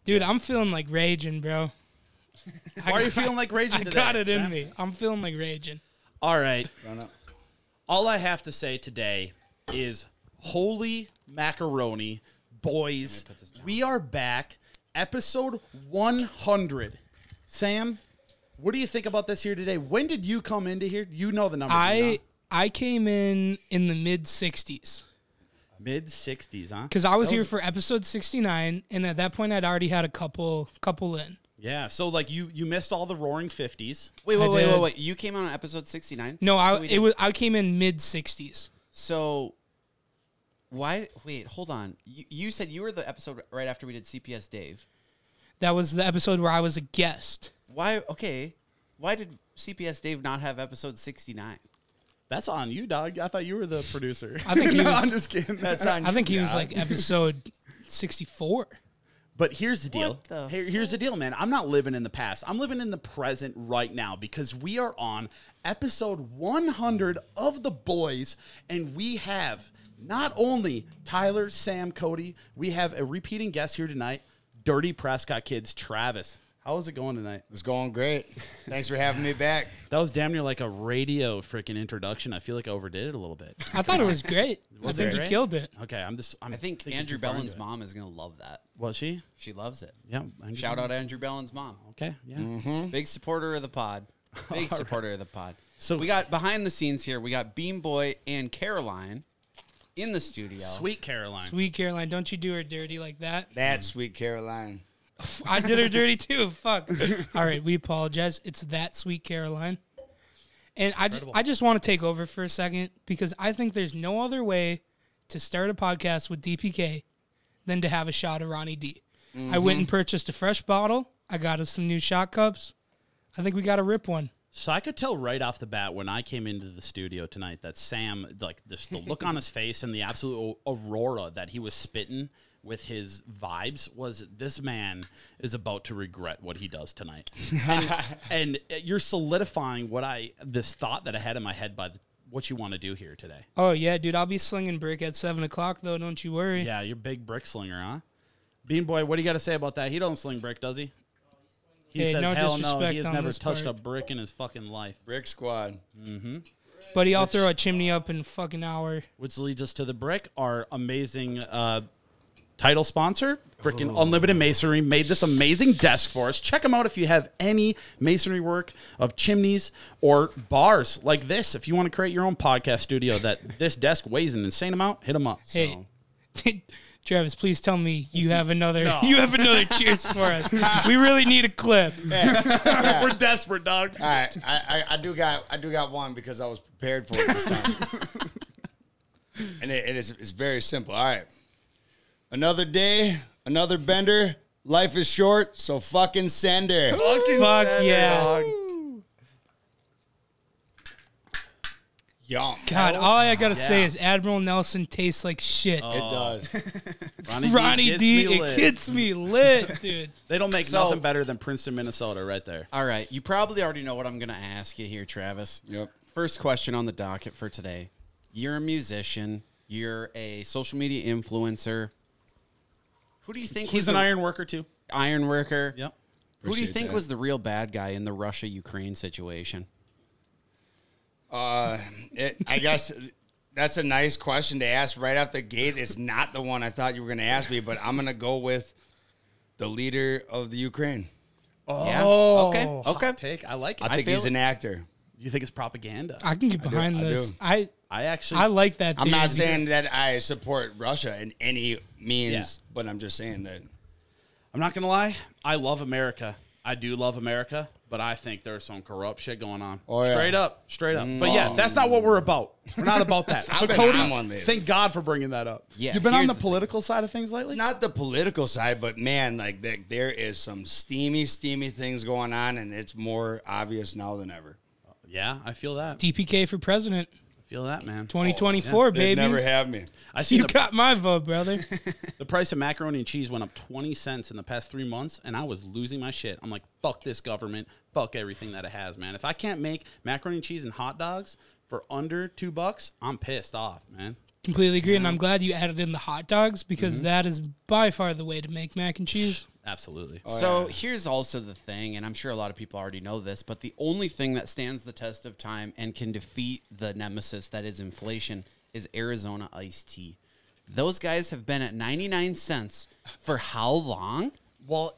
Dude, I'm feeling like raging, bro. Why are you feeling like raging today? I got it in Sam? me. I'm feeling like raging. All right. Run up. All I have to say today is holy macaroni, boys. We are back. Episode 100. Sam, what do you think about this here today? When did you come into here? You know the number. I came in the mid-60s. Mid-60s, huh? Because I was here for episode 69, and at that point, I'd already had a couple in. Yeah, so like you missed all the roaring 50s. Wait. You came on episode 69? No, So I came in mid-60s. So, why? Wait, hold on. You said you were the episode right after we did CPS Dave. That was the episode where I was a guest. Why? Okay. Why did CPS Dave not have episode 69? That's on you, dog. I thought you were the producer. I think he No, was. I'm just kidding. That's on you. I think he was like episode 64. But here's the deal. What the Here's the deal, man. I'm not living in the past. I'm living in the present right now because we are on episode 100 of The Boys, and we have not only Tyler, Sam, Cody, we have a repeating guest here tonight, Dirty Prescott Kids, Travis. How is it going tonight? It's going great. Thanks for having me back. That was damn near like a radio freaking introduction. I feel like I overdid it a little bit. I thought it was great. Was I it think great? you killed it. Okay, I think thinking Andrew too far Bellin's into it. mom is going to love that. Was she? She loves it. Yeah. Shout out Andrew Bellin's mom. Okay, yeah. Big supporter of the pod. Big supporter of the pod. So- So we got behind the scenes here. We got Beam Boy and Caroline in the studio. Sweet Caroline. Sweet Caroline, don't you do her dirty like that. That's Sweet Caroline. I did her dirty too. Fuck. All right, we apologize. It's that Sweet Caroline. And I just want to take over for a second because I think there's no other way to start a podcast with DPK than to have a shot of Ronnie D. I went and purchased a fresh bottle. I got us some new shot cups. I think we got to rip one. So I could tell right off the bat when I came into the studio tonight that Sam, like just the look on his face and the absolute aurora that he was spitting with his vibes was this man is about to regret what he does tonight. and you're solidifying this thought that I had in my head by what you want to do here today. Oh, yeah, dude. I'll be slinging brick at 7 o'clock, though. Don't you worry. Yeah, you're a big brick slinger, huh? Bean Boy, what do you got to say about that? He don't sling brick, does he? He Hey, says, no hell no, disrespect he has on never this touched part. a brick in his fucking life. Brick Squad. Buddy, I'll throw a chimney up in a fucking hour. Which leads us to the brick, our amazing title sponsor, freaking Unlimited Masonry, made this amazing desk for us. Check them out if you have any masonry work of chimneys or bars like this. If you want to create your own podcast studio that this desk weighs an insane amount, hit them up. Hey, Travis, please tell me you have another you have another cheers for us. We really need a clip. We're desperate, dog. All right, I do got one because I was prepared for it this time, and it's very simple. All right, another day, another bender. Life is short, so fucking send her. Fuck yeah. Yum. God, all I gotta say is Admiral Nelson tastes like shit. It does. Ronnie D, me it lit. gets me lit, dude. They don't make So- nothing better than Princeton, Minnesota right there. All right. You probably already know what I'm going to ask you here, Travis. Yep. First question on the docket for today. You're a musician. You're a social media influencer. Who do you think He's was an the iron worker, too. iron worker? Yep. Who do you Appreciate think that. was the real bad guy in the Russia-Ukraine situation? I guess that's a nice question to ask right off the gate. It's not the one I thought you were going to ask me, but I'm going to go with the leader of the Ukraine. Yeah? Okay. Hot Okay. take. I like it. I think feel he's it. an actor. You think it's propaganda? I can get behind I this. do. I I like that. I'm not theory. saying that I support Russia in any means, Yeah. but I'm just saying that. I'm not going to lie. I love America. I do love America, but I think there's some corrupt shit going on. Oh, yeah. Straight up. But yeah, that's not what we're about. We're not about that. So I've been Cody, on one lately. thank God for bringing that up. Yeah, You've been on here's the the political side of things lately? Not the political side, but man, like there is some steamy things going on, and it's more obvious now than ever. Yeah, I feel that. DPK for president, I feel that, man. 2024, They'd baby. never have me. I see You got my vote, brother. the price of macaroni and cheese went up 20 cents in the past 3 months, and I was losing my shit. I'm like, fuck this government. Fuck everything that it has, man. If I can't make macaroni and cheese and hot dogs for under $2, I'm pissed off, man. completely agree, and I'm glad you added in the hot dogs because that is by far the way to make mac and cheese. Absolutely. So here's also the thing, and I'm sure a lot of people already know this, but the only thing that stands the test of time and can defeat the nemesis that is inflation is Arizona iced tea. Those guys have been at 99 cents for how long? Well,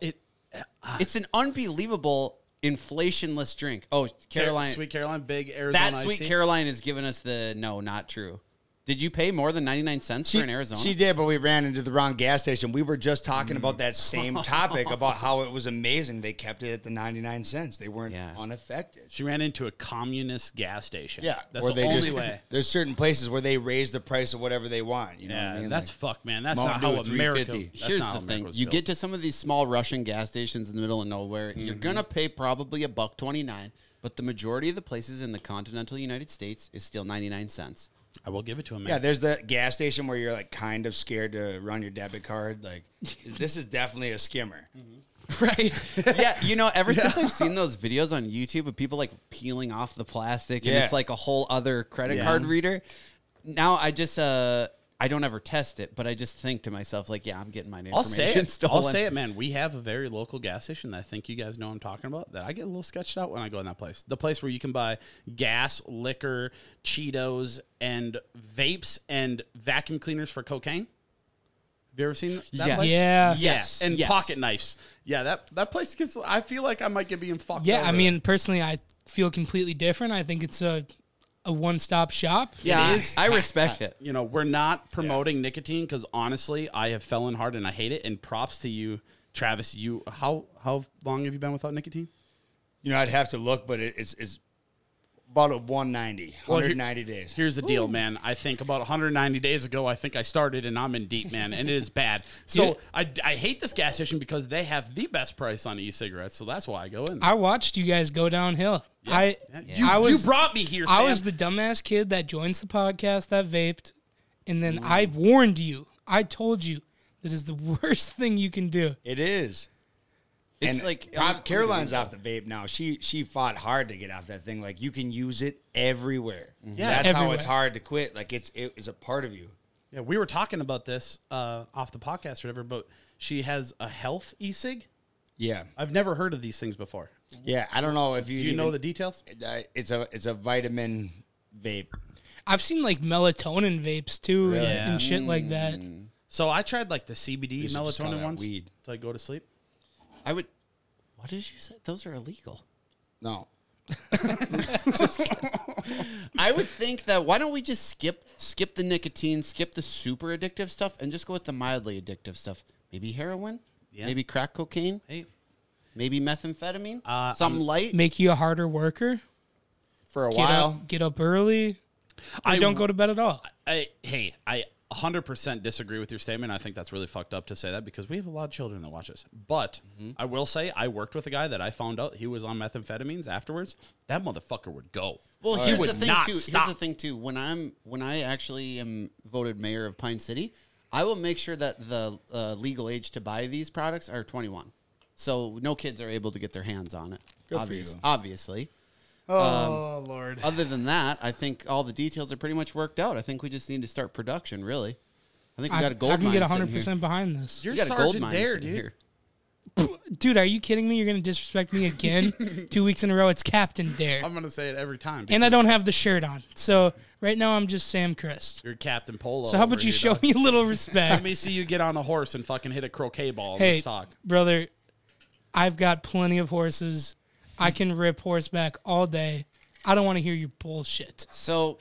It's an unbelievable inflationless drink. Oh, Caroline. Sweet Caroline, big Arizona That iced Sweet tea. Caroline has given us the no, not true. Did you pay more than 99 cents for an Arizona? She did, but we ran into the wrong gas station. We were just talking about that same topic, about how it was amazing. They kept it at the 99 cents. They weren't unaffected. She ran into a communist gas station. Yeah. That's or the they only just, way. There's certain places where they raise the price of whatever they want. You know what I mean? That's Like, fucked, man. That's Mountain not Dew how at America. $3.50. That's Here's not the how thing. America was You built. get to some of these small Russian gas stations in the middle of nowhere, you're going to pay probably $1.29, but the majority of the places in the continental United States is still 99 cents. I will give it to him, man. yeah, there's the gas station where you're like kind of scared to run your debit card. Like, this is definitely a skimmer. Right. Yeah, you know, ever since I've seen those videos on YouTube of people like peeling off the plastic and Yeah. it's like a whole other credit card reader, now I just I don't ever test it, but I just think to myself like, yeah, I'm getting my I'll say information it. stolen. I'll say it, man. We have a very local gas station that I think you guys know I'm talking about, that I get a little sketched out when I go in that place. The place where you can buy gas, liquor, Cheetos, and vapes and vacuum cleaners for cocaine. Have you ever seen that Yes. place? Yeah. Yes. And Yes. pocket knives. Yeah, that place gets, I feel like I might get being fucked Yeah, over. I mean, personally, I feel completely different. I think it's a one-stop shop. Yeah, It is. I respect it. You know, we're not promoting nicotine because honestly, I have fallen hard and I hate it. And props to you, Travis. How long have you been without nicotine? You know, I'd have to look, but it's about a 190, Well, 190 days. Here's the deal, man. I think about 190 days ago, I think I started and I'm in deep, man, and it is bad. So I hate this gas station because they have the best price on e-cigarettes, so that's why I go in. I watched you guys go downhill. I You brought me here, Sam. I was the dumbass kid that joins the podcast that vaped, and then I warned you. I told you that is the worst thing you can do. It is. It's And like Caroline's off the vape now. She fought hard to get off that thing. Like, you can use it everywhere. Yeah. That's how Everywhere. it's hard to quit. Like, it is a part of you. Yeah, we were talking about this off the podcast or whatever, but she has a health e-cig. Yeah. I've never heard of these things before. Yeah. I don't know if Do you you know the details? It's a vitamin vape. I've seen like melatonin vapes too Really? and shit like that. So I tried like the CBD You should just call melatonin that ones weed. to like go to sleep. I would. What did you say? Those are illegal. No. I would think that why don't we just skip the nicotine, skip the super addictive stuff, and just go with the mildly addictive stuff? Maybe heroin, maybe crack cocaine, Hey, maybe methamphetamine, I'm- something light. Make you a harder worker. For a while. Get up early. Or don't go to bed at all. I 100% disagree with your statement. I think that's really fucked up to say that because we have a lot of children that watch this. But I will say I worked with a guy that I found out he was on methamphetamines afterwards. That motherfucker would go. Well, He here's would the thing not too. stop. Here's the thing too. When I actually am voted mayor of Pine City, I will make sure that the legal age to buy these products are 21, so no kids are able to get their hands on it. Good for you. Obviously. Oh, Lord. Other than that, I think all the details are pretty much worked out. I think we just need to start production. Really, I think we got a gold I can mine get sitting here. 100% behind this. You're We got a gold Sergeant mine Dare, sitting dude. here. Dude, are you kidding me? You're going to disrespect me again? 2 weeks in a row, it's Captain Dare. I'm going to say it every time. And I don't have the shirt on. So right now I'm just Sam Christ. You're Captain Polo. So how about over you here, show dog. me a little Let respect? me see you get on a horse and fucking hit a croquet ball. Hey, Let's talk. brother, I've got plenty of horses. I can rip horseback all day. I don't want to hear your bullshit. So,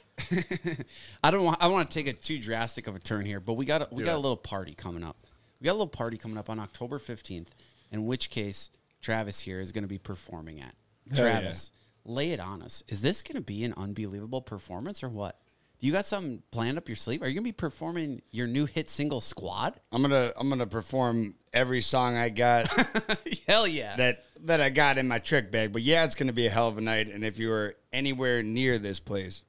I want to take a too drastic of a turn here, but we got a it. little party coming up. We got a little party coming up on October 15th, in which case Travis here is going to be performing at. Hell Travis, lay it on us. Is this going to be an unbelievable performance or what? Do you got something planned up your sleeve? Are you going to be performing your new hit single Squad? I'm gonna perform every song I got Hell yeah. that I got in my trick bag. But yeah, it's gonna be a hell of a night. And if you are anywhere near this place,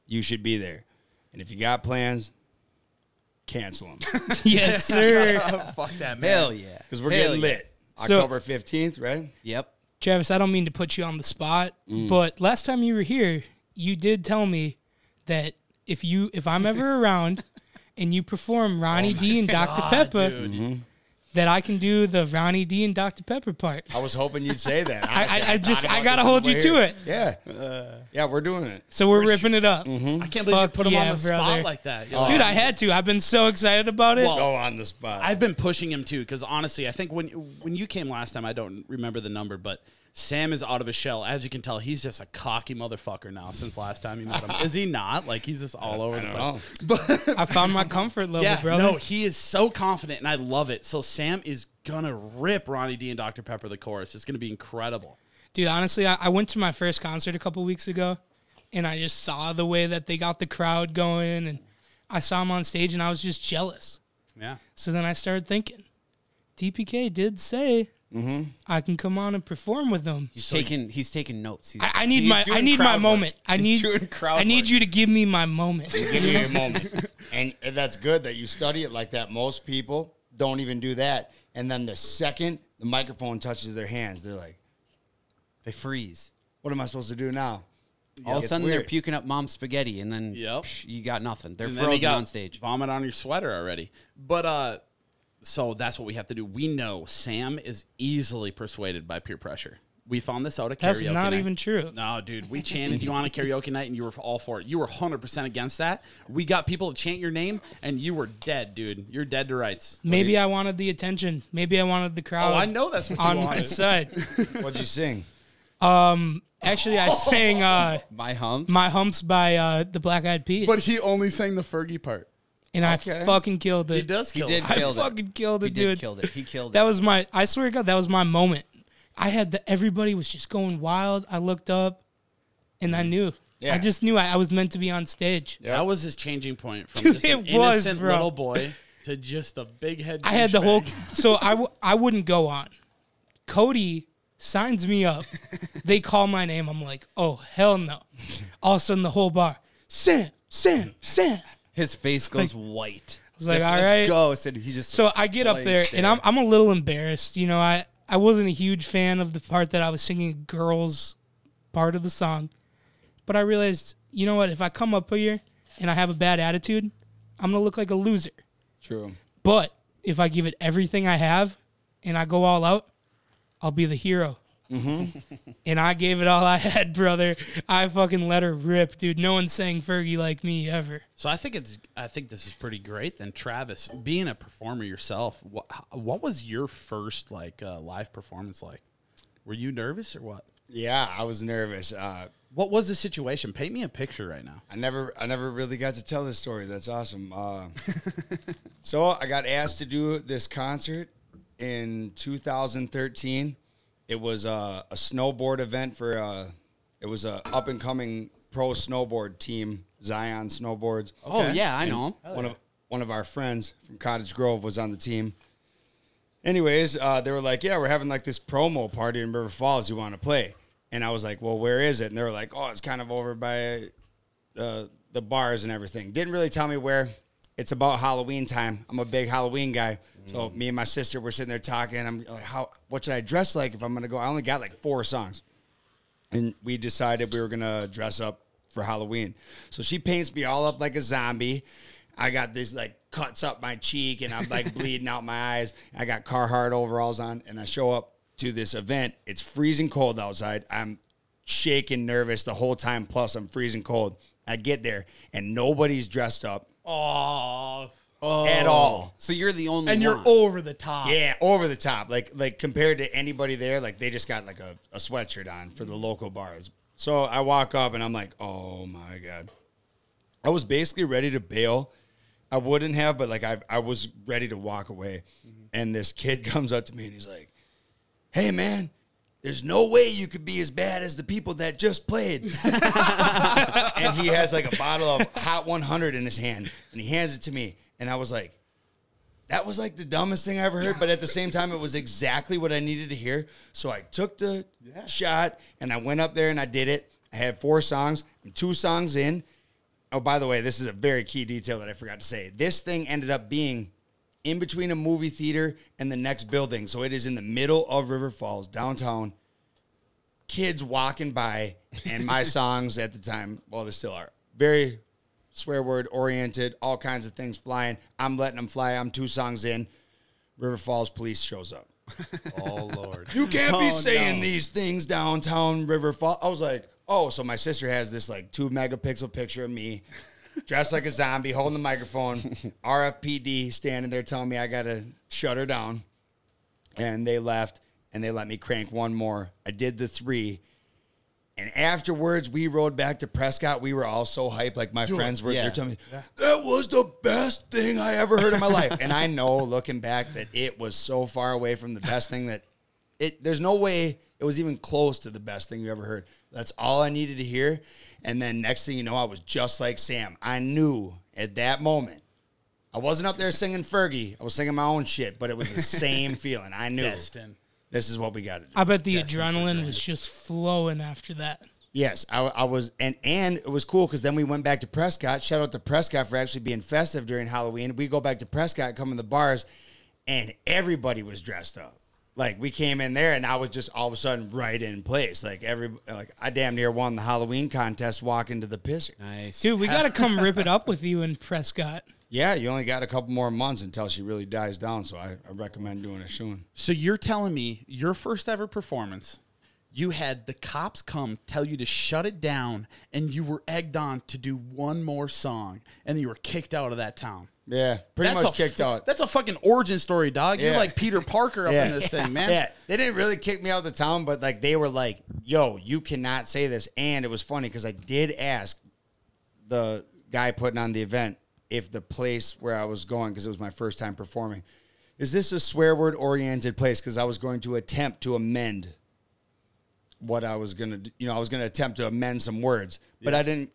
you should be there. And if you got plans, cancel them Yes, sir. Fuck that, man. Hell yeah. because we're Hell getting yeah. lit. So- October 15th, right? Yep. Travis, I don't mean to put you on the spot, but last time you were here, you did tell me that if I'm ever around and you perform Ronnie D and Dr. Pepper, that I can do the Ronnie D and Dr. Pepper part. I was hoping you'd say that. I gotta hold you to it. Yeah. Yeah, we're doing it. So we're ripping it up. I can't believe Fuck you put him yeah, on the brother. spot like that. Dude, I had to. I've been so excited about it. So on the spot. I've been pushing him too, because honestly, I think when you came last time, I don't remember the number, but Sam is out of his shell. As you can tell, he's just a cocky motherfucker now since last time you met him. Is he not? Like, he's just all over the place. I found my comfort level, brother. No, he is so confident, and I love it. So Sam is going to rip Ronnie D and Dr. Pepper the chorus. It's going to be incredible. Dude, honestly, I went to my first concert a couple weeks ago, and I just saw the way that they got the crowd going, and I saw him on stage, and I was just jealous. Yeah. So then I started thinking, DPK did say I can come on and perform with them. He's taking notes. I need my moment. I need you to give me my moment. Give me your moment. And that's good that you study it like that. Most people don't even do that. And then the second the microphone touches their hands, they're like, They freeze. what am I supposed to do now? All of a sudden, they're puking up mom's spaghetti, and then you got nothing. They're frozen on stage. Vomit on your sweater already. But so that's what we have to do. We know Sam is easily persuaded by peer pressure. We found this out at karaoke That's not night. even true. No, dude. We chanted you on a karaoke night, and you were all for it. You were 100% against that. We got people to chant your name, and you were dead, dude. You're dead to rights. Maybe I wanted the attention. Maybe I wanted the crowd. Oh, I know that's what you on wanted. my side. What'd you sing? Actually, I sang My humps. My Humps by the Black Eyed Peas. But he only sang the Fergie part. And I fucking killed it. He does kill did it. kill I it. fucking killed it, He dude. did killed it. He killed That it. was I swear to God, that was my moment. I had everybody was just going wild. I looked up and I knew. Yeah. I just knew I was meant to be on stage. That was his changing point from Dude, just an it was, innocent bro. little boy to just a big head. I had the whole, douchebag. so I wouldn't go on. Cody signs me up. They call my name. I'm like, oh, hell no. All of a sudden, the whole bar, Sam. His face goes white. I was like, Let's all right. go. So he just So I get up there, and I'm a little embarrassed. You know, I wasn't a huge fan of the part that I was singing girls part of the song. But I realized, you know what? If I come up here and I have a bad attitude, I'm going to look like a loser. True. But if I give it everything I have and I go all out, I'll be the hero. And I gave it all I had, brother. I fucking let her rip, dude. No one sang Fergie like me ever. So I think this is pretty great. Then Travis, being a performer yourself, what was your first live performance like? Were you nervous or what? Yeah, I was nervous. What was the situation? Paint me a picture right now. I never really got to tell this story. That's awesome. So I got asked to do this concert in 2013. It was a snowboard event it was a up and coming pro snowboard team, Zion Snowboards. Oh yeah, I know him. One of our friends from Cottage Grove was on the team. Anyways, they were like, yeah, we're having like this promo party in River Falls. You want to play? And I was like, well, where is it? And they were like, oh, it's kind of over by the bars and everything. Didn't really tell me where. It's about Halloween time. I'm a big Halloween guy. So me and my sister were sitting there talking. I'm like, what should I dress like if I'm going to go? I only got like 4 songs. And we decided we were going to dress up for Halloween. So she paints me all up like a zombie. I got this like cuts up my cheek and I'm like bleeding out my eyes. I got Carhartt overalls on and I show up to this event. It's freezing cold outside. I'm shaking, nervous the whole time. Plus I'm freezing cold. I get there and nobody's dressed up. At all. So you're the only And one. you're over the top. Yeah, over the top. Like compared to anybody there, like they just got like a sweatshirt on for the local bars. So I walk up and I'm like, oh my God. I was basically ready to bail. I wouldn't have, but like I was ready to walk away. And this kid comes up to me and he's like, hey man, there's no way you could be as bad as the people that just played. And he has like a bottle of Hot 100 in his hand and he hands it to me. And I was like, that was like the dumbest thing I ever heard. But at the same time, it was exactly what I needed to hear. So I took the shot and I went up there and I did it. I had 4 songs. I'm 2 songs in. Oh, by the way, this is a very key detail that I forgot to say. This thing ended up being in between a movie theater and the next building. So it is in the middle of River Falls, downtown. Kids walking by. And my songs at the time, well, they still are, very swear word oriented, all kinds of things flying. I'm letting them fly. I'm 2 songs in. River Falls police shows up. Oh, Lord. You can't be saying these things downtown River Falls. I was like, oh, so my sister has this like 2 megapixel picture of me dressed like a zombie, holding the microphone, RFPD standing there telling me I got to shut her down. And they left, and they let me crank one more. I did the 3. And afterwards, we rode back to Prescott. We were all so hyped. Like, my friends were there telling me, that was the best thing I ever heard in my life. And I know, looking back, that it was so far away from the best thing that there's no way it was even close to the best thing you ever heard. That's all I needed to hear. And then next thing you know, I was just like Sam. I knew at that moment. I wasn't up there singing Fergie. I was singing my own shit, but it was the same feeling. I knew. Destin. This is what we got to do. I bet the adrenaline was just flowing after that. Yes, I was, and it was cool because then we went back to Prescott. Shout out to Prescott for actually being festive during Halloween. We go back to Prescott, come in the bars, and everybody was dressed up. Like, we came in there, and I was just all of a sudden right in place. Like, I damn near won the Halloween contest walking to the pisser. Nice. Dude, we got to come rip it up with you in Prescott. Yeah, you only got a couple more months until she really dies down, so I recommend doing it soon. So you're telling me your first ever performance, you had the cops come tell you to shut it down, and you were egged on to do one more song, and you were kicked out of that town. Yeah, pretty much kicked out. That's a fucking origin story, dog. You're Yeah. like Peter Parker up in this thing, man. Yeah, they didn't really kick me out of the town, but like they were like, yo, you cannot say this. And it was funny because I did ask the guy putting on the event if the place where I was going, because it was my first time performing, is this a swear word oriented place? Because I was going to attempt to amend what I was going to do. You know, I was going to attempt to amend some words, but I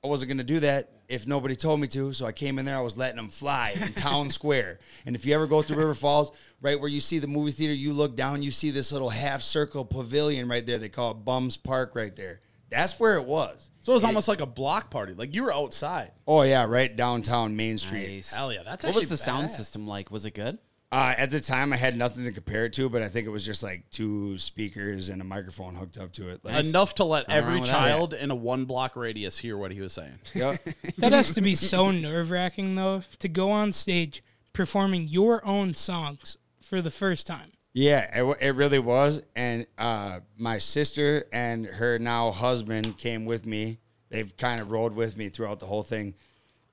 wasn't going to do that if nobody told me to. So I came in there, I was letting them fly in Town Square. And if you ever go through River Falls, right where you see the movie theater, you look down, you see this little half circle pavilion right there. They call it Bums Park right there. That's where it was. So it was almost like a block party. Like you were outside. Oh, yeah, right downtown Main Street. Nice. Hell yeah, that's what was the sound badass. system like? Was it good? At the time, I had nothing to compare it to, but I think it was just like 2 speakers and a microphone hooked up to it. Like, Enough to let Nothing every wrong with child in a 1-block radius hear what he was saying. yep. That has to be so nerve-wracking, though, to go on stage performing your own songs for the first time. Yeah, it really was. And my sister and her now husband came with me. They've kind of rode with me throughout the whole thing.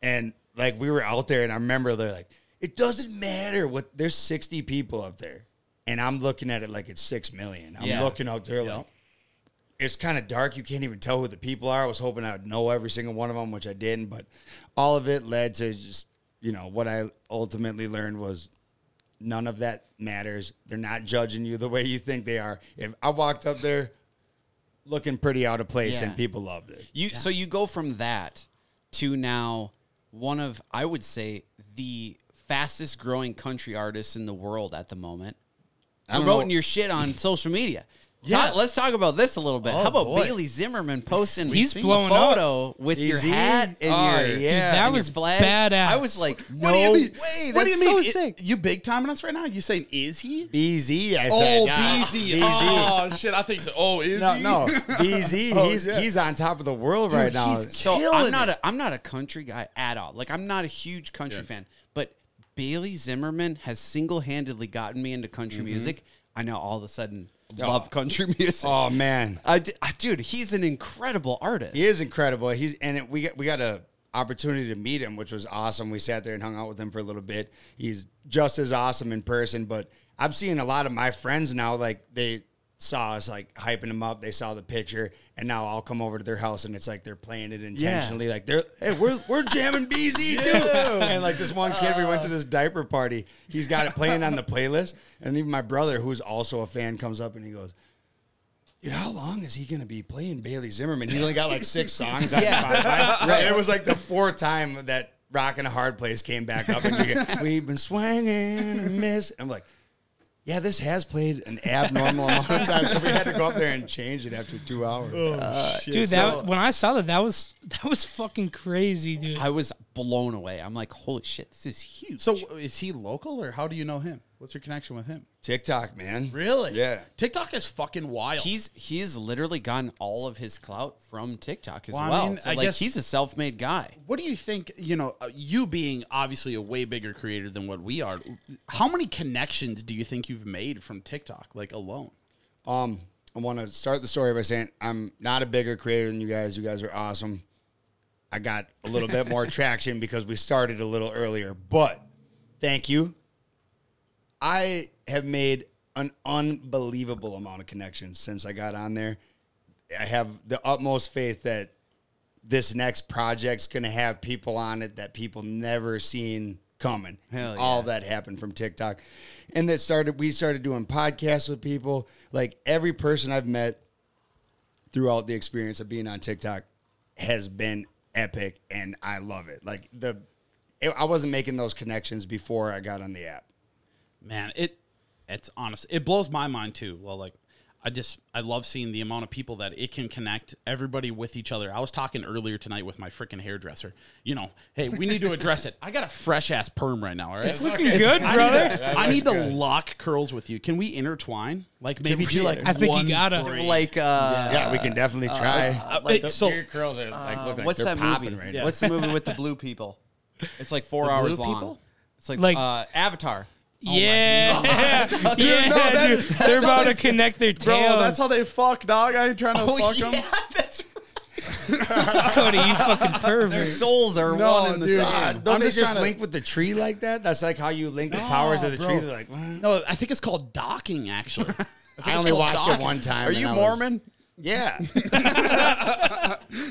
And like we were out there, and I remember they're like, it doesn't matter what. There's 60 people up there, and I'm looking at it like it's 6 million. I'm looking up there like it's kind of dark. You can't even tell who the people are. I was hoping I would know every single one of them, which I didn't. But all of it led to just, you know, what I ultimately learned was none of that matters. They're not judging you the way you think they are. If I walked up there looking pretty out of place, and people loved it. So you go from that to now one of, I would say, the fastest growing country artists in the world at the moment. Promoting your shit on social media. Yeah. Let's talk about this a little bit. Oh, How about boy. Bailey Zimmerman posting He's a blowing photo with your Easy. hat and your Dude, that and was your flag? badass. I was like, What do you no mean? way. What do you that's mean? so sick. You big timing us right now? You saying is he? BZ, I said. Oh, yeah. BZ. BZ. Oh shit! I think so. Oh, is No, he? no, BZ. He's on top of the world right now. So I'm not a country guy at all. Like, I'm not a huge country fan, but Bailey Zimmerman has single-handedly gotten me into country music. I now all of a sudden love country music. Oh man, Dude, he's an incredible artist. he is incredible. We got a opportunity to meet him, which was awesome. We sat there and hung out with him for a little bit. He's just as awesome in person. But I'm seeing a lot of my friends now, like they saw us like hyping him up. They saw the picture, and now I'll come over to their house and it's like they're playing it intentionally. Like we're jamming BZ too. And like this one kid, we went to this diaper party. He's got it playing on the playlist, and even my brother, who's also a fan, comes up and he goes, dude, how long is he going to be playing Bailey Zimmerman? He only got like 6 songs on Spotify. Right. It was like the 4th time that Rockin' a Hard Place came back up. And we've been swinging and miss. I'm like, yeah, this has played an abnormal amount of times. So we had to go up there and change it after 2 hours. Dude, when I saw that was fucking crazy, dude. I was blown away. I'm like, holy shit, this is huge. So is he local or how do you know him? What's your connection with him? TikTok, man. Really? Yeah. TikTok is fucking wild. He's literally gotten all of his clout from TikTok as Well, I well. mean, So, I like, guess- he's a self-made guy. What do you think, you being obviously a way bigger creator than what we are, how many connections do you think you've made from TikTok, like alone? I want to start the story by saying I'm not a bigger creator than you guys. You guys are awesome. I got a little bit more traction because we started a little earlier, but thank you. I have made an unbelievable amount of connections since I got on there. I have the utmost faith that this next project's going to have people on it that people never seen coming. Hell yeah. All that happened from TikTok. And we started doing podcasts with people. Like every person I've met throughout the experience of being on TikTok has been epic, and I love it. Like I wasn't making those connections before I got on the app. Man, it's honest. It blows my mind too. Well, like I love seeing the amount of people that it can connect everybody with each other. I was talking earlier tonight with my freaking hairdresser. Hey, we need to address it. I got a fresh ass perm right now. All right, It's looking good, brother. I need to lock curls with you. Can we intertwine? Like maybe do like I think you one gotta. braid. Like, Yeah, we can definitely try. So curls are look like what's they're that popping movie? right now. What's the movie with the blue people? It's like 4 hours blue long. people? It's like, Like- Avatar. Yeah, dude. They're about to connect their tails. Bro, that's how they fuck, dog. I ain't trying to fuck them. that's Cody, you fucking their pervert. souls are No, one in the dude. same. Don't I'm they just just trying to- link with the tree like that? That's like how you link the powers of the tree. bro. They're like, what? No, I think it's called docking. Actually, I only watched it one time. Are and you I was- Mormon? Yeah.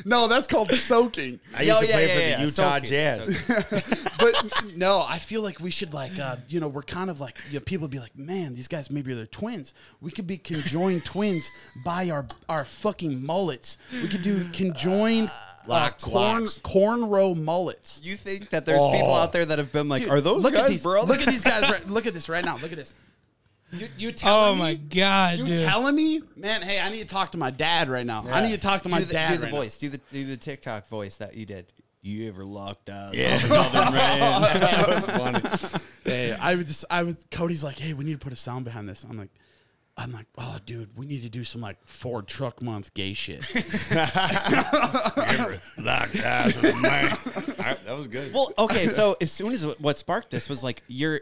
No, that's called soaking. I used to yeah, play yeah, for yeah. the Utah Soaking. Jazz. but no, I feel like we should we're kind of like people be like, man, these guys maybe they're twins. We could be conjoined twins by our fucking mullets. We could do conjoined Locks. cornrow mullets. You think that there's people out there that have been like, Dude, are those look guys at these, brothers? Look at these guys. Look at this right now. Look at this. You telling Oh me? my god, You dude. telling me, man? Hey, I need to talk to my dad right now. I need to talk to my dad. Do the right now. voice. Do the TikTok voice that you did. You ever locked eyes? Yeah. That was funny. Hey, I was. Cody's like, hey, we need to put a sound behind this. I'm like, oh, dude, we need to do some like Ford Truck Month gay shit. Locked eyes with a man. All right, that was good. Well, okay. So as soon as what sparked this was like your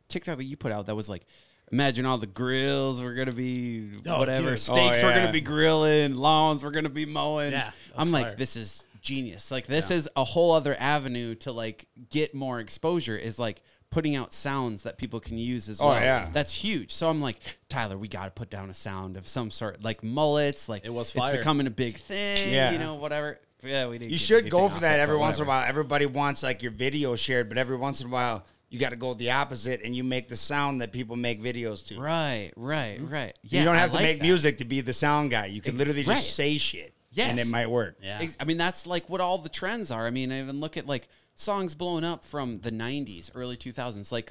TikTok that you put out that was like, imagine all the grills were gonna be whatever, dude. steaks Oh, were yeah. gonna be grilling, lawns were gonna be mowing. Yeah, I'm that's like, fire. this is genius. Like this is a whole other avenue to like get more exposure. Is like putting out sounds that people can use as well. yeah. That's huge. So I'm like, Tyler, we got to put down a sound of some sort, like mullets. Like It was it's fire. becoming a big thing. Yeah. You know, whatever. Yeah, we need. You should go for that every once in a while. Everybody wants like your video shared, but every once in a while you got to go the opposite and you make the sound that people make videos to. Right. Yeah, You don't have I to like make that. music to be the sound guy. You can literally Right. just say shit. Yes. And it might work. Yeah. I mean, that's like what all the trends are. I mean, I even look at like songs blowing up from the 90s, early 2000s, like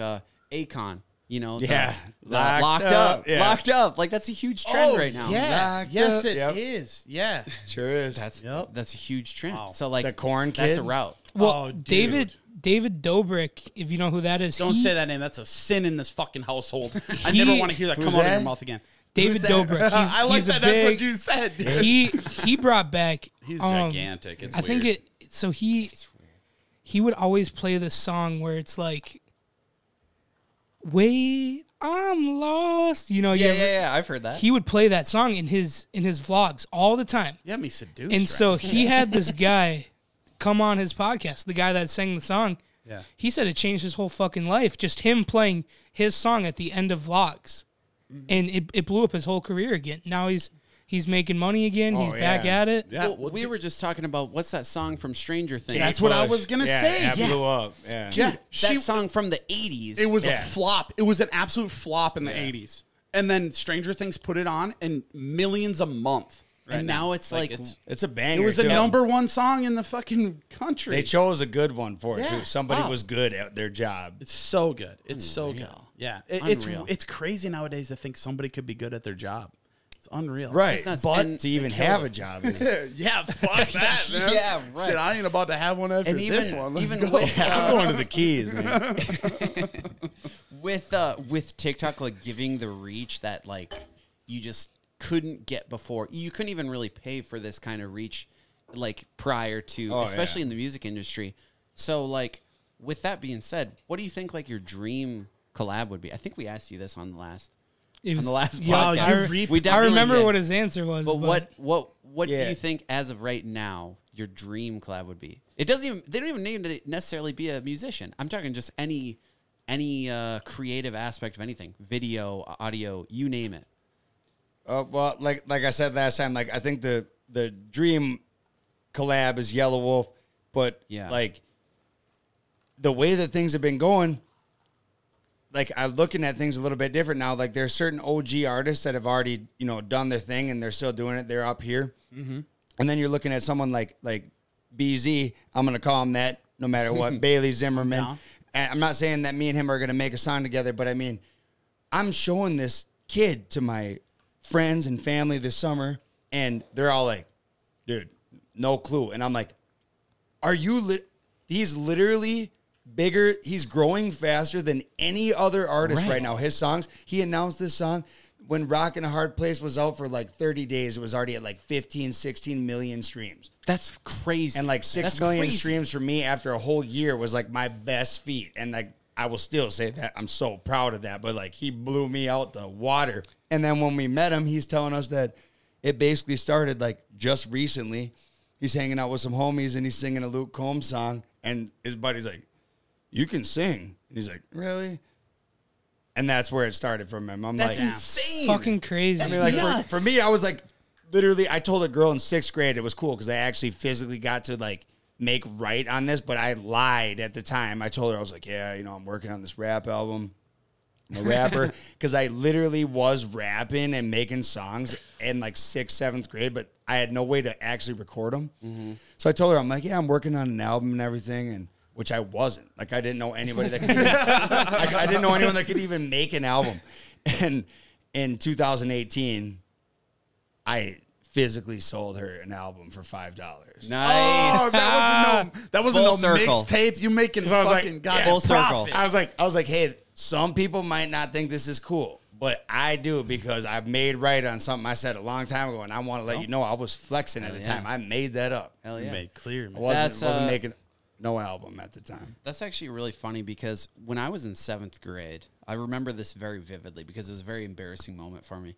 Akon, you know? Yeah. The locked up. Yeah. Locked up. Like, that's a huge trend right now. Yeah. Locked Yes, up. it Yep. is. Yeah. Sure is. That's a huge trend. Wow. So, like, The Corn that's Kid? a route. Well, Oh, dude. David Dobrik, if you know who that is, Don't he- say that name. That's a sin in this fucking household. I He- never want to hear that come Who's out of that? your mouth again. David Dobrik. He's, I like he's that. a That's what big, you said. Dude. he brought back. He's gigantic. It's I think weird. So he would always play this song where it's like, "Wait, I'm lost." You know, Yeah. I've heard that. He would play that song in his vlogs all the time. You have me seduced. And right so now. he had this guy come on his podcast, the guy that sang the song. Yeah. He said it changed his whole fucking life, just him playing his song at the end of vlogs. And it blew up his whole career again. Now he's making money again. He's back yeah. at it. Yeah. Well, we were just talking about what's that song from Stranger Things? That's what I was gonna say. That Yeah. blew up. Yeah. Yeah. that song from the 80s. It was Yeah. a flop. It was an absolute flop in the 80s. And then Stranger Things put it on and millions a month. and now it's like, It's a banger. It was the too. #1 song in the fucking country. They chose a good one for it, Yeah. too. Somebody Oh. was good at their job. It's so good. It's so good. Unreal. Yeah. Unreal. It's crazy nowadays to think somebody could be good at their job. It's unreal. Right. It's nuts. But And to even have a job is... yeah, fuck that, man. Yeah, right. Shit, I ain't about to have one after and even this one. Let's even go. with I'm going to the keys, man. with TikTok like giving the reach that like you just couldn't get before. You couldn't even really pay for this kind of reach like prior to, especially in the music industry. So like with that being said, what do you think like your dream collab would be? I think we asked you this on the last podcast. We I remember did. what his answer was. But what do you think as of right now your dream collab would be? They don't even need to necessarily be a musician. I'm talking just any creative aspect of anything, video, audio, you name it. Well, like I said last time, like I think the dream collab is Yellow Wolf, but like the way that things have been going, like I'm looking at things a little bit different now. Like there's certain OG artists that have already, done their thing and they're still doing it. They're up here. Mm-hmm. And then you're looking at someone like BZ. I'm going to call him that no matter what. Bailey Zimmerman. No. And I'm not saying that me and him are going to make a song together, but I mean, I'm showing this kid to my friends and family this summer and they're all like, dude, no clue. And I'm like, are you he's literally bigger. He's growing faster than any other artist right now. His songs, he announced this song when Rock in a Hard Place was out for like 30 days. It was already at like 15, 16 million streams. That's crazy. And like 6 million streams for me after a whole year was like my best feat. And like, I will still say that I'm so proud of that, but like he blew me out the water. And then when we met him, he's telling us that it basically started like just recently. He's hanging out with some homies and he's singing a Luke Combs song. And his buddy's like, you can sing. And he's like, really? And that's where it started from him. That's like, insane. Fucking crazy. I mean, like for me, I was like, literally, I told a girl in 6th grade it was cool because I actually physically got to like make right on this, but I lied at the time. I told her, I was like, yeah, I'm working on this rap album. I'm a rapper. Because I literally was rapping and making songs in like 6th, 7th grade, but I had no way to actually record them. Mm-hmm. So I told her, I'm like, yeah, I'm working on an album and everything. And which I wasn't. Like, I didn't know anybody that could even, I didn't know anyone that could even make an album. And in 2018, I physically sold her an album for $5. Nice. Oh, that wasn't no circle. mixtape. You making fucking full circle. I was like, hey, some people might not think this is cool, but I do because I made right on something I said a long time ago, and I want to let you know I was flexing at the time. I made that up. Hell yeah. You made clear, man. I wasn't making no album at the time. That's actually really funny because when I was in 7th grade, I remember this very vividly because it was a very embarrassing moment for me.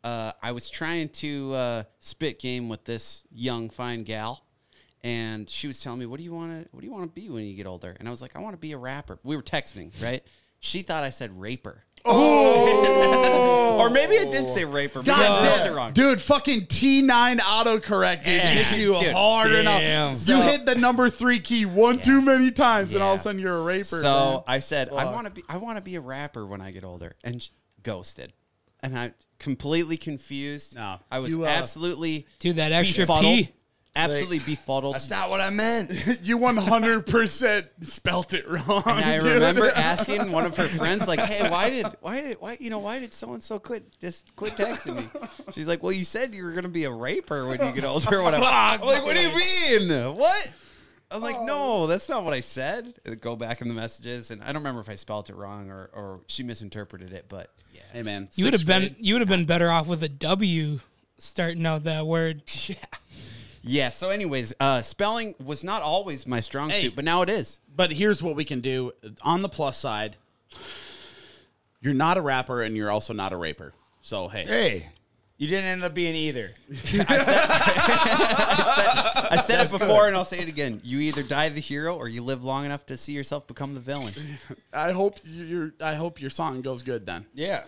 I was trying to spit game with this young, fine gal, and she was telling me, "What do you want to be when you get older?" And I was like, "I want to be a rapper." We were texting, right? She thought I said raper. Oh, or maybe I did say raper. God, it wrong. Dude, fucking T9 autocorrect hit you hard enough. You hit the number 3 key too many times, and all of a sudden you're a raper. So man. I said, I want to be a rapper when I get older, and ghosted. And I completely confused. No, I was absolutely dude, that extra befuddled. P. Absolutely befuddled. That's not what I meant. You 100% spelt it wrong. And I dude. remember asking one of her friends, like, "Hey, why did so and so quit texting me?" She's like, "Well, you said you were gonna be a raper when you get older, or whatever." I'm like, "What do you mean? What?" I was like, "No, that's not what I said." Go back in the messages, and I don't remember if I spelled it wrong or she misinterpreted it, but yeah. Hey man, You would have been better off with a W starting out that word. Yeah. Yeah, so anyways, spelling was not always my strong suit, but now it is. But here's what we can do. On the plus side, you're not a rapper and you're also not a raper. So, hey. You didn't end up being either. I said it before and I'll say it again. You either die the hero or you live long enough to see yourself become the villain. I hope your song goes good then. Yeah.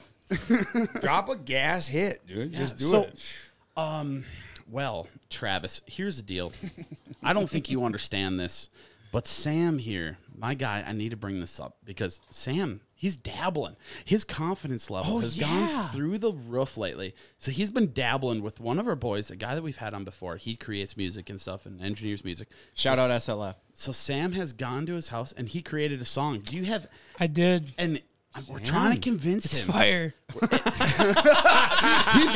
Drop a gas hit, dude. Yeah, just do it. Well, Travis, here's the deal. I don't think you understand this, but Sam here, my guy, I need to bring this up because Sam, he's dabbling. His confidence level has gone through the roof lately. So he's been dabbling with one of our boys, a guy that we've had on before. He creates music and stuff and engineers music. Shout out SLF. So Sam has gone to his house and he created a song. Do you have... I did. And... we're trying to convince it's him. Fire.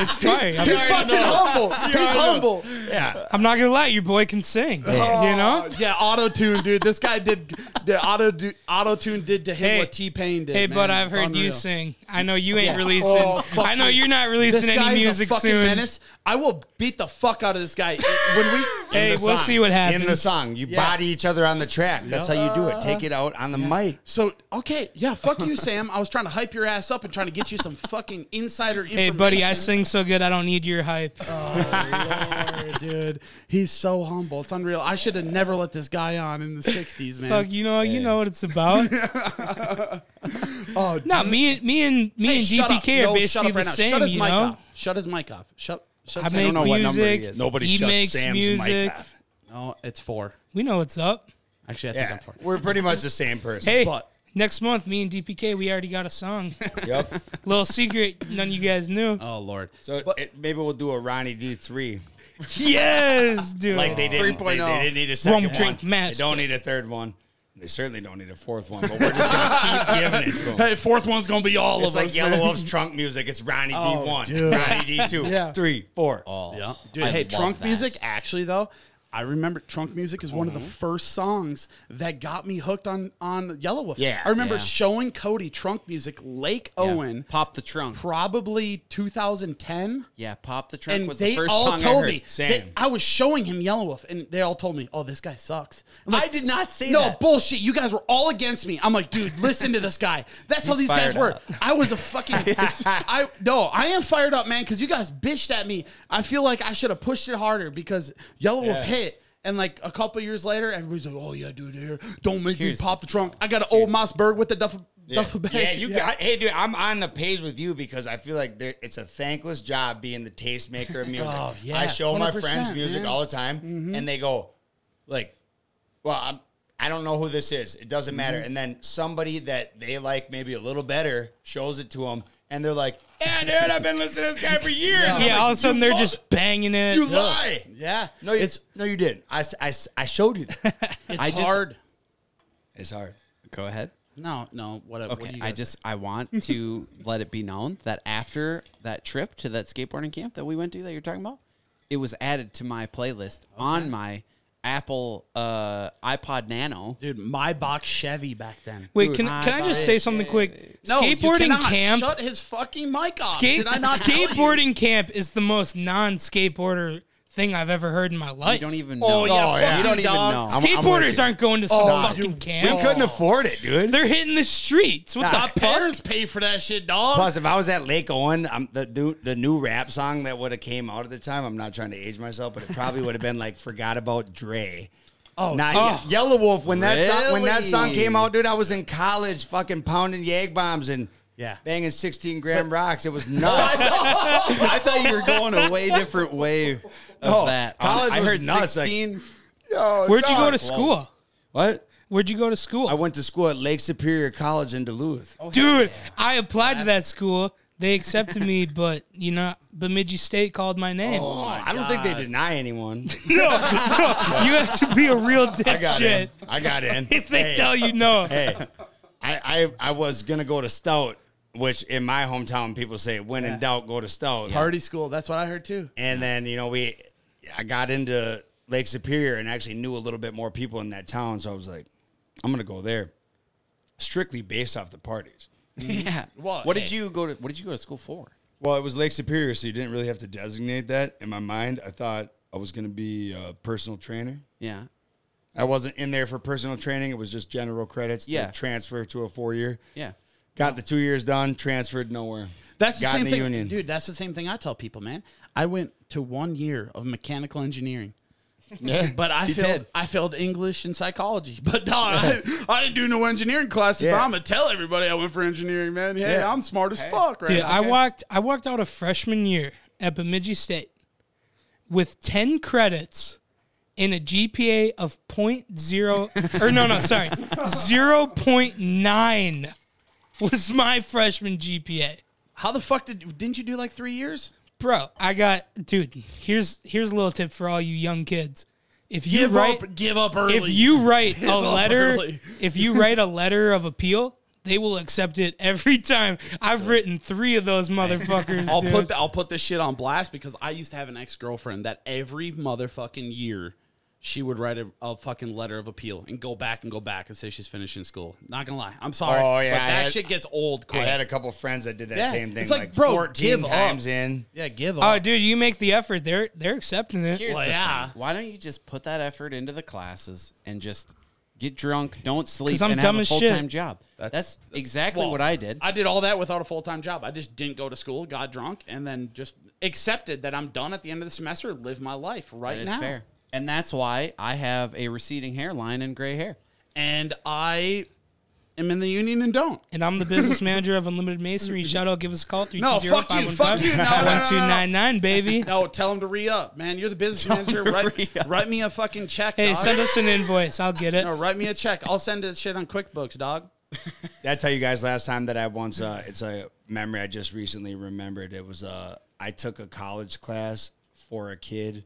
It's fire. He's fucking humble. He's humble. Yeah. I'm not gonna lie, your boy can sing. You know? Yeah, auto-tune, dude. This guy did auto-tune did to him Hey. what T-Pain did. Hey, man. but I've It's heard unreal. you sing. I know you ain't Yeah. releasing. Oh, fuck I know you. you're not releasing This guy any is music a fucking soon. menace. I will beat the fuck out of this guy when we. Hey, the we'll song. see what happens. In the song, you body each other on the track. That's how you do it. Take it out on the mic. So okay, yeah, fuck you, Sam. I was trying to hype your ass up and trying to get you some fucking insider information. Hey, buddy, I sing so good, I don't need your hype. Lord, dude, he's so humble. It's unreal. I should have never let this guy on in the '60s, man. Fuck, you know what it's about. Oh, dude. No, me and shut up. DPK are No, shut basically up the right now. same. Shut his You mic know, off. Shut his mic off. Shut. I Sam. make know what number he music. is. Nobody he shuts makes Sam's music. mic off. No, it's 4. We know what's up. Actually, I think Yeah, I'm 4. we're pretty much the same person. Hey, But- next month, me and DPK, we already got a song. Yep. Little secret, none of you guys knew. Oh Lord. So maybe we'll do a Ronnie D3. Yes, dude. Like they didn't. They 3.0. didn't need a second Rum drink one. master. They don't need a third one. They certainly don't need a fourth one. But we're just gonna keep giving it to them. Hey, 4th one's gonna be all It's of like us. Yellow man. Wolf's trunk music. It's Ronnie D1, dude. Ronnie D2, Yeah. 3, 4. Oh, Yeah. Dude, I hey, love trunk that. music, actually, though, I remember trunk music is one of the first songs that got me hooked on Yellow Wolf. Yeah. I remember Yeah. showing Cody trunk music, Lake Yeah. Owen, Pop the Trunk. probably 2010. Yeah, Pop the Trunk And was they the first all song told I heard. me, Same. I was showing him Yellow Wolf, and they all told me, oh, this guy sucks. I'm like, I did not say no, that. bullshit. You guys were all against me. I'm like, dude, listen to this guy. That's how He's these guys fired were. up. I was a fucking. I am fired up, man, because you guys bitched at me. I feel like I should have pushed it harder because Yellow Wolf hit. And like a couple years later, everybody's like, "Oh yeah, dude, here, don't make me pop the trunk." I got an old Mossberg with the duffel bag. Yeah, you got. Hey, dude, I'm on the page with you because I feel like it's a thankless job being the tastemaker of music. Oh, yeah, I show my 100%, friends music man. all the time, and they go, like, "Well, I don't know who this is. It doesn't matter." And then somebody that they like maybe a little better shows it to them, and they're like, "Yeah, dude, I've been listening to this guy for years." And I'm yeah, like, all of a sudden "You they're mother- just banging it. You lie. Yeah, No, you didn't. I showed you that. it's hard. It's hard. Go ahead. No, what do Okay, you I guys want to let it be known that after that trip to that skateboarding camp that we went to that you're talking about, it was added to my playlist on my Apple iPod Nano. dude, my box Chevy back then. Wait, Dude, can I just say something quick? No, you Skateboarding cannot. camp. Shut his fucking mic off. Did I not tell you? Skateboarding camp is the most non-skateboarder thing I've ever heard in my life. You don't even know. Oh, yeah, fuck You don't you, even dog. know. I'm with Skateboarders you. aren't going to some fucking camp. We couldn't afford it, dude. They're hitting the streets. What Nah. the fuck? Parents pay for that shit, dog. Plus, if I was at Lake Owen, the new rap song that would have came out at the time, I'm not trying to age myself, but it probably would have been like "Forgot About Dre." Oh, Not Yellow Wolf. When that song Really? came out, dude, I was in college, fucking pounding Yag bombs and Yeah. banging 16-gram rocks. It was nuts. I thought you were going a way different way of No, that. college I was heard nuts, like- 16. Where'd you go to school? What? Where'd you go to school? I went to school at Lake Superior College in Duluth. Dude, I applied to that school. They accepted me, but Bemidji State called my name. I don't think they deny anyone. No, you have to be a real I got dipshit in. I got in. if they Hey. tell you no. Hey, I was gonna go to Stout, which in my hometown people say when in doubt go to Stout. Party school. That's what I heard too. And then I got into Lake Superior and actually knew a little bit more people in that town, so I was like, I'm gonna go there, strictly based off the parties. Yeah. What? What did you go to school for? Well, it was Lake Superior, so you didn't really have to designate that. In my mind, I thought I was gonna be a personal trainer. Yeah. I wasn't in there for personal training. It was just general credits to Yeah. transfer to a 4-year. Yeah. Got the 2 years done, transferred nowhere. That's the Got same in the thing, union. dude. That's the same thing I tell people, man. I went to 1 year of mechanical engineering. Yeah, But I did. failed English and psychology. But dog, I didn't do no engineering classes. Yeah. But I'm gonna tell everybody I went for engineering, man. Hey, Yeah. I'm smart as fuck, right? Dude, I walked out of freshman year at Bemidji State with 10 credits in a GPA of 0.9 was my freshman GPA. How the fuck didn't you do like 3 years? Bro, here's a little tip for all you young kids. If you Give up early. if you write Give a up letter, early. if you write a letter of appeal, they will accept it every time. I've written 3 of those motherfuckers. I'll put this shit on blast because I used to have an ex-girlfriend that every motherfucking year she would write a fucking letter of appeal and go back and say she's finishing school. Not gonna lie, I'm sorry. Oh, yeah, but that shit gets old quick. I had a couple friends that did that Yeah. same thing. It's like, bro, 14 give times up. in. Yeah, give up. Oh, dude, you make the effort. They're accepting it. Here's Well, the yeah. thing. Why don't you just put that effort into the classes and just get drunk, don't sleep, 'Cause I'm and dumb have a as full-time shit. job? That's exactly well, what I did. I did all that without a full-time job. I just didn't go to school, got drunk, and then just accepted that I'm done at the end of the semester, live my life right That is now. fair. And that's why I have a receding hairline and gray hair. And I am in the union and don't. And I'm the business manager of Unlimited Masonry. Shout out, give us a call. No, fuck you, fuck you. No, no, no, no, no. 1299, baby. No, tell him to re-up, man. You're the business manager. Write me a fucking check, Hey, dog. send us an invoice. I'll get it. No, write me a check. I'll send this shit on QuickBooks, dog. Did I tell you guys last time that I once, it's a memory I just recently remembered. It was, I took a college class for a kid.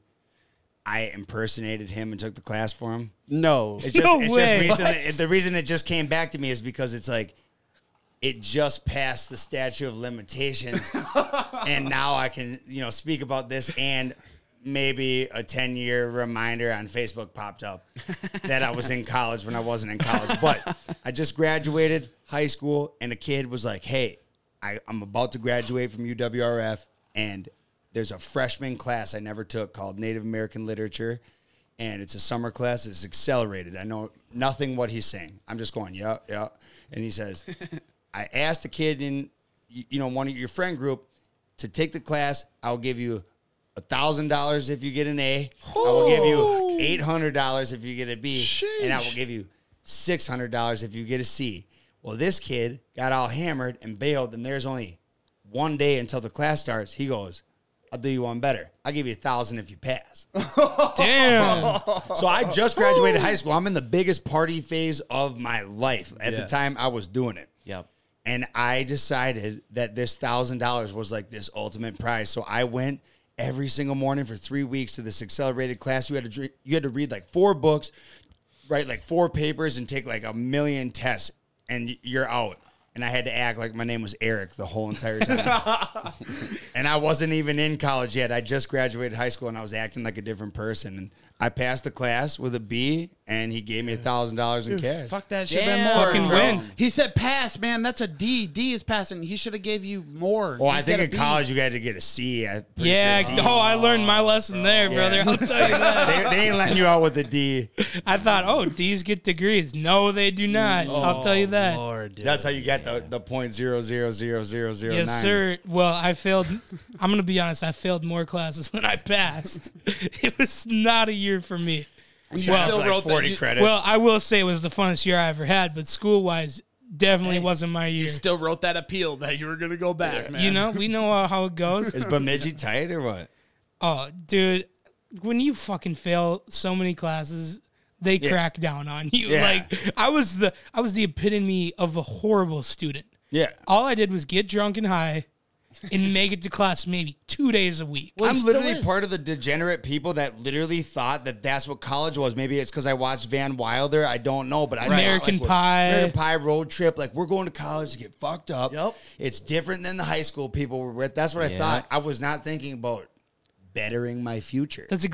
I impersonated him and took the class for him. No. It's just, No it's way. just recently. The reason it just came back to me is because it's like, it just passed the statute of limitations. And now I can, speak about this, and maybe a 10-year reminder on Facebook popped up that I was in college when I wasn't in college. But I just graduated high school, and a kid was like, hey, I'm about to graduate from UWRF, and there's a freshman class I never took called Native American Literature, and it's a summer class. It's accelerated. I know nothing what he's saying. I'm just going, yeah. And he says, I asked the kid in, one of your friend group to take the class. I'll give you $1,000 if you get an A. I will give you $800 if you get a B. And I will give you $600 if you get a C. Well, this kid got all hammered and bailed, and there's only one day until the class starts. He goes, I'll do you one better. I'll give you $1,000 if you pass. Damn. So I just graduated high school. I'm in the biggest party phase of my life. At the time I was doing it. Yep. And I decided that this $1,000 was like this ultimate prize. So I went every single morning for 3 weeks to this accelerated class. You had to read like 4 books, write like 4 papers, and take like 1,000,000 tests, and you're out. And I had to act like my name was Eric the whole entire time. And I wasn't even in college yet. I just graduated high school, and I was acting like a different person. And I passed the class with a B, and he gave me $1,000 in cash. Fuck that shit. Damn. Been more, Fucking bro. win. He said pass, man. That's a D. D is passing. He should have gave you more. Well, You I think get a in B. college you had to get a C. I'm pretty Yeah. sure D. Oh, I learned my lesson there, brother. I'll tell you that. They ain't letting you out with a D. I thought, oh, D's get degrees. No, they do not. I'll tell you that. Lord, dude. That's how you get the .0000009. Yes, sir. Well, I failed. I'm going to be honest. I failed more classes than I passed. It was not a year for me. You still wrote like that. 40 You- credits. Well, I will say it was the funnest year I ever had, but school-wise, definitely wasn't my year. You still wrote that appeal that you were going to go back, man. You know, we know how it goes. Is Bemidji tight or what? Oh, dude, when you fucking fail so many classes, they crack down on you. Yeah. Like I was the epitome of a horrible student. Yeah. All I did was get drunk and high and make it to class maybe 2 days a week. I'm still literally is. part of the degenerate people that literally thought that that's what college was. Maybe it's because I watched Van Wilder. I don't know, but I thought, American like, Pie. American Pie road trip. Like, we're going to college to get fucked up. Yep. It's different than the high school people were with. That's what I thought. I was not thinking about bettering my future. That's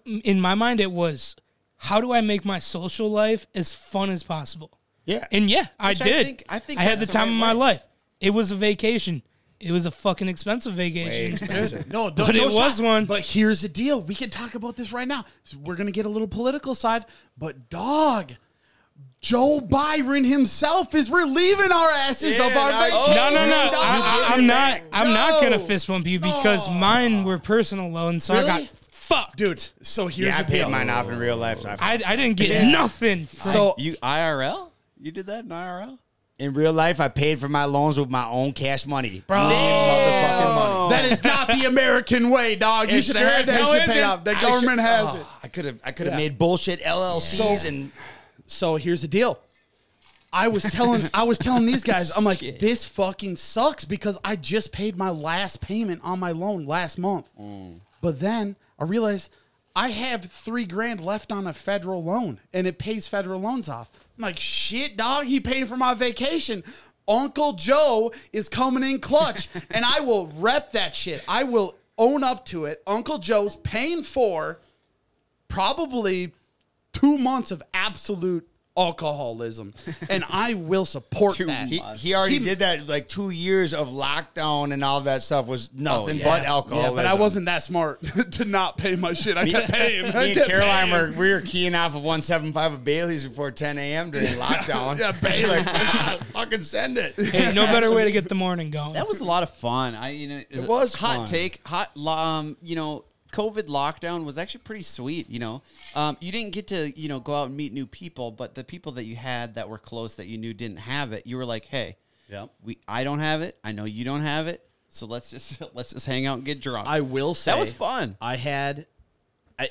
in my mind, it was, how do I make my social life as fun as possible? Yeah. And yeah, I Which I did. think- I think I had the that's the time right of my way. life. It was a vacation. It was a fucking expensive vacation. No, But it was one. But here's the deal. We can talk about this right now. So we're going to get a little political side. But, dog, Joe Byron himself is relieving our asses of our vacation. No. I'm not No. gonna fist bump you because mine were personal loans, so I got Really? fucked. Dude, so here's Yeah, I the deal. paid mine off in real life. So I didn't get nothing. From, So You IRL? You did that in IRL? in real life, I paid for my loans with my own cash money. Bro. Motherfucking money. that is not the American way, dog. You It should sure have had as that hell shit isn't. paid off. The I government should- has it. I could have made bullshit LLCs and So here's the deal. I was telling these guys, I'm like, this fucking sucks because I just paid my last payment on my loan last month. But then I realized I have $3,000 left on a federal loan, and it pays federal loans off. I'm like, shit, dog. He paid for my vacation. Uncle Joe is coming in clutch, and I will rep that shit. I will own up to it. Uncle Joe's paying for probably 2 months of absolute alcoholism, and I will support that. He already did that. Like 2 years of lockdown and all that stuff was nothing but alcoholism. Yeah, but I wasn't that smart to not pay my shit. I kept paying. Me and Caroline we were keying off of 175 of Bailey's before 10 a.m. during lockdown. Yeah, Bailey's like, fucking send it. Hey, no better way to get the morning going. That was a lot of fun. It was hot fun. take. COVID lockdown was actually pretty sweet. You didn't get to go out and meet new people, but the people that you had that were close that you knew didn't have it, you were like, hey, I don't have it. I know you don't have it. So let's just hang out and get drunk. I will say that was fun.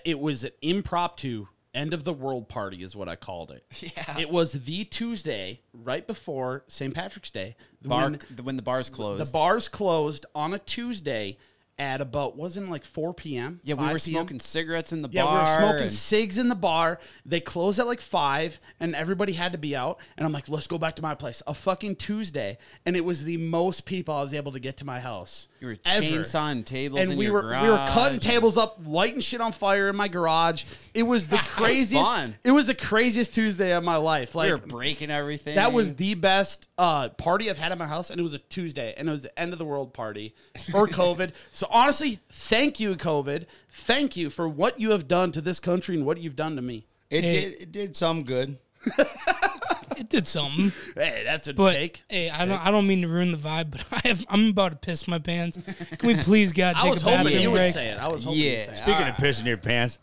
It was an impromptu end of the world party is what I called it. Yeah. It was the Tuesday right before St. Patrick's Day. When the bars closed. The bars closed on a Tuesday at about, wasn't it like 4 p.m.? Yeah, we were 5 p.m.? smoking cigarettes in the Yeah, bar. we were smoking cigs in the bar. They closed at like 5, and everybody had to be out. And I'm like, let's go back to my place. A fucking Tuesday. And it was the most people I was able to get to my house. You were ever. chainsawing tables And in we your were garage. we were cutting tables up, lighting shit on fire in my garage. It was the craziest. fun. It was the craziest Tuesday of my life. We Like, were breaking everything. that was the best party I've had at my house, and it was a Tuesday, and it was the end of the world party for COVID. So honestly, thank you, COVID. Thank you for what you have done to this country and what you've done to me. It did some good. It did something. Hey, that's a But take. hey, I don't mean to ruin the vibe, but I'm about to piss my pants. Can we please God I take was a hoping bathroom you would break? say it. I was hoping you'd say it. Speaking of pissing your pants,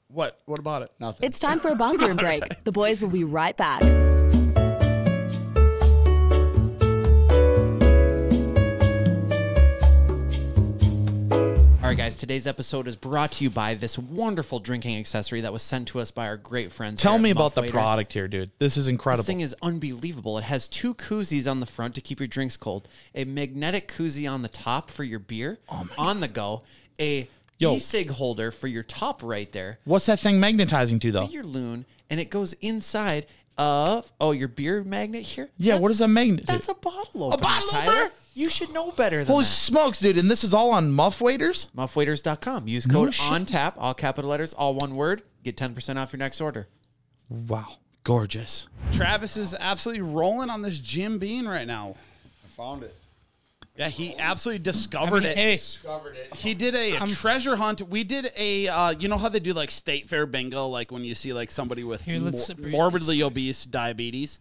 What? What about it? nothing. It's time for a bathroom break. The boys will be right back. All right, guys, today's episode is brought to you by this wonderful drinking accessory that was sent to us by our great friends. Tell here at me Muff about the Waiters. product here, dude. This is incredible. This thing is unbelievable. It has 2 koozies on the front to keep your drinks cold, a magnetic koozie on the top for your beer on the go, a e-cig holder for your top right there, What's that thing magnetizing to, though? your loon, and it goes inside of your beer magnet here. Yeah, what is that magnet do? That's a bottle opener. bottle Tyler. opener? You should know better than Holy that. smokes, dude. And this is all on Muff Waiters? Muffwaiters.com. Use No code shit. ONTAP, all capital letters, all one word. Get 10% off your next order. Wow. Gorgeous. Travis is absolutely rolling on this Jim Beam right now. I found it. Yeah, he absolutely discovered it. Hey, Discovered it. He did a treasure hunt. We did a, you know how they do like state fair bingo, like when you see like somebody with Here, let's separate morbidly obese diabetes.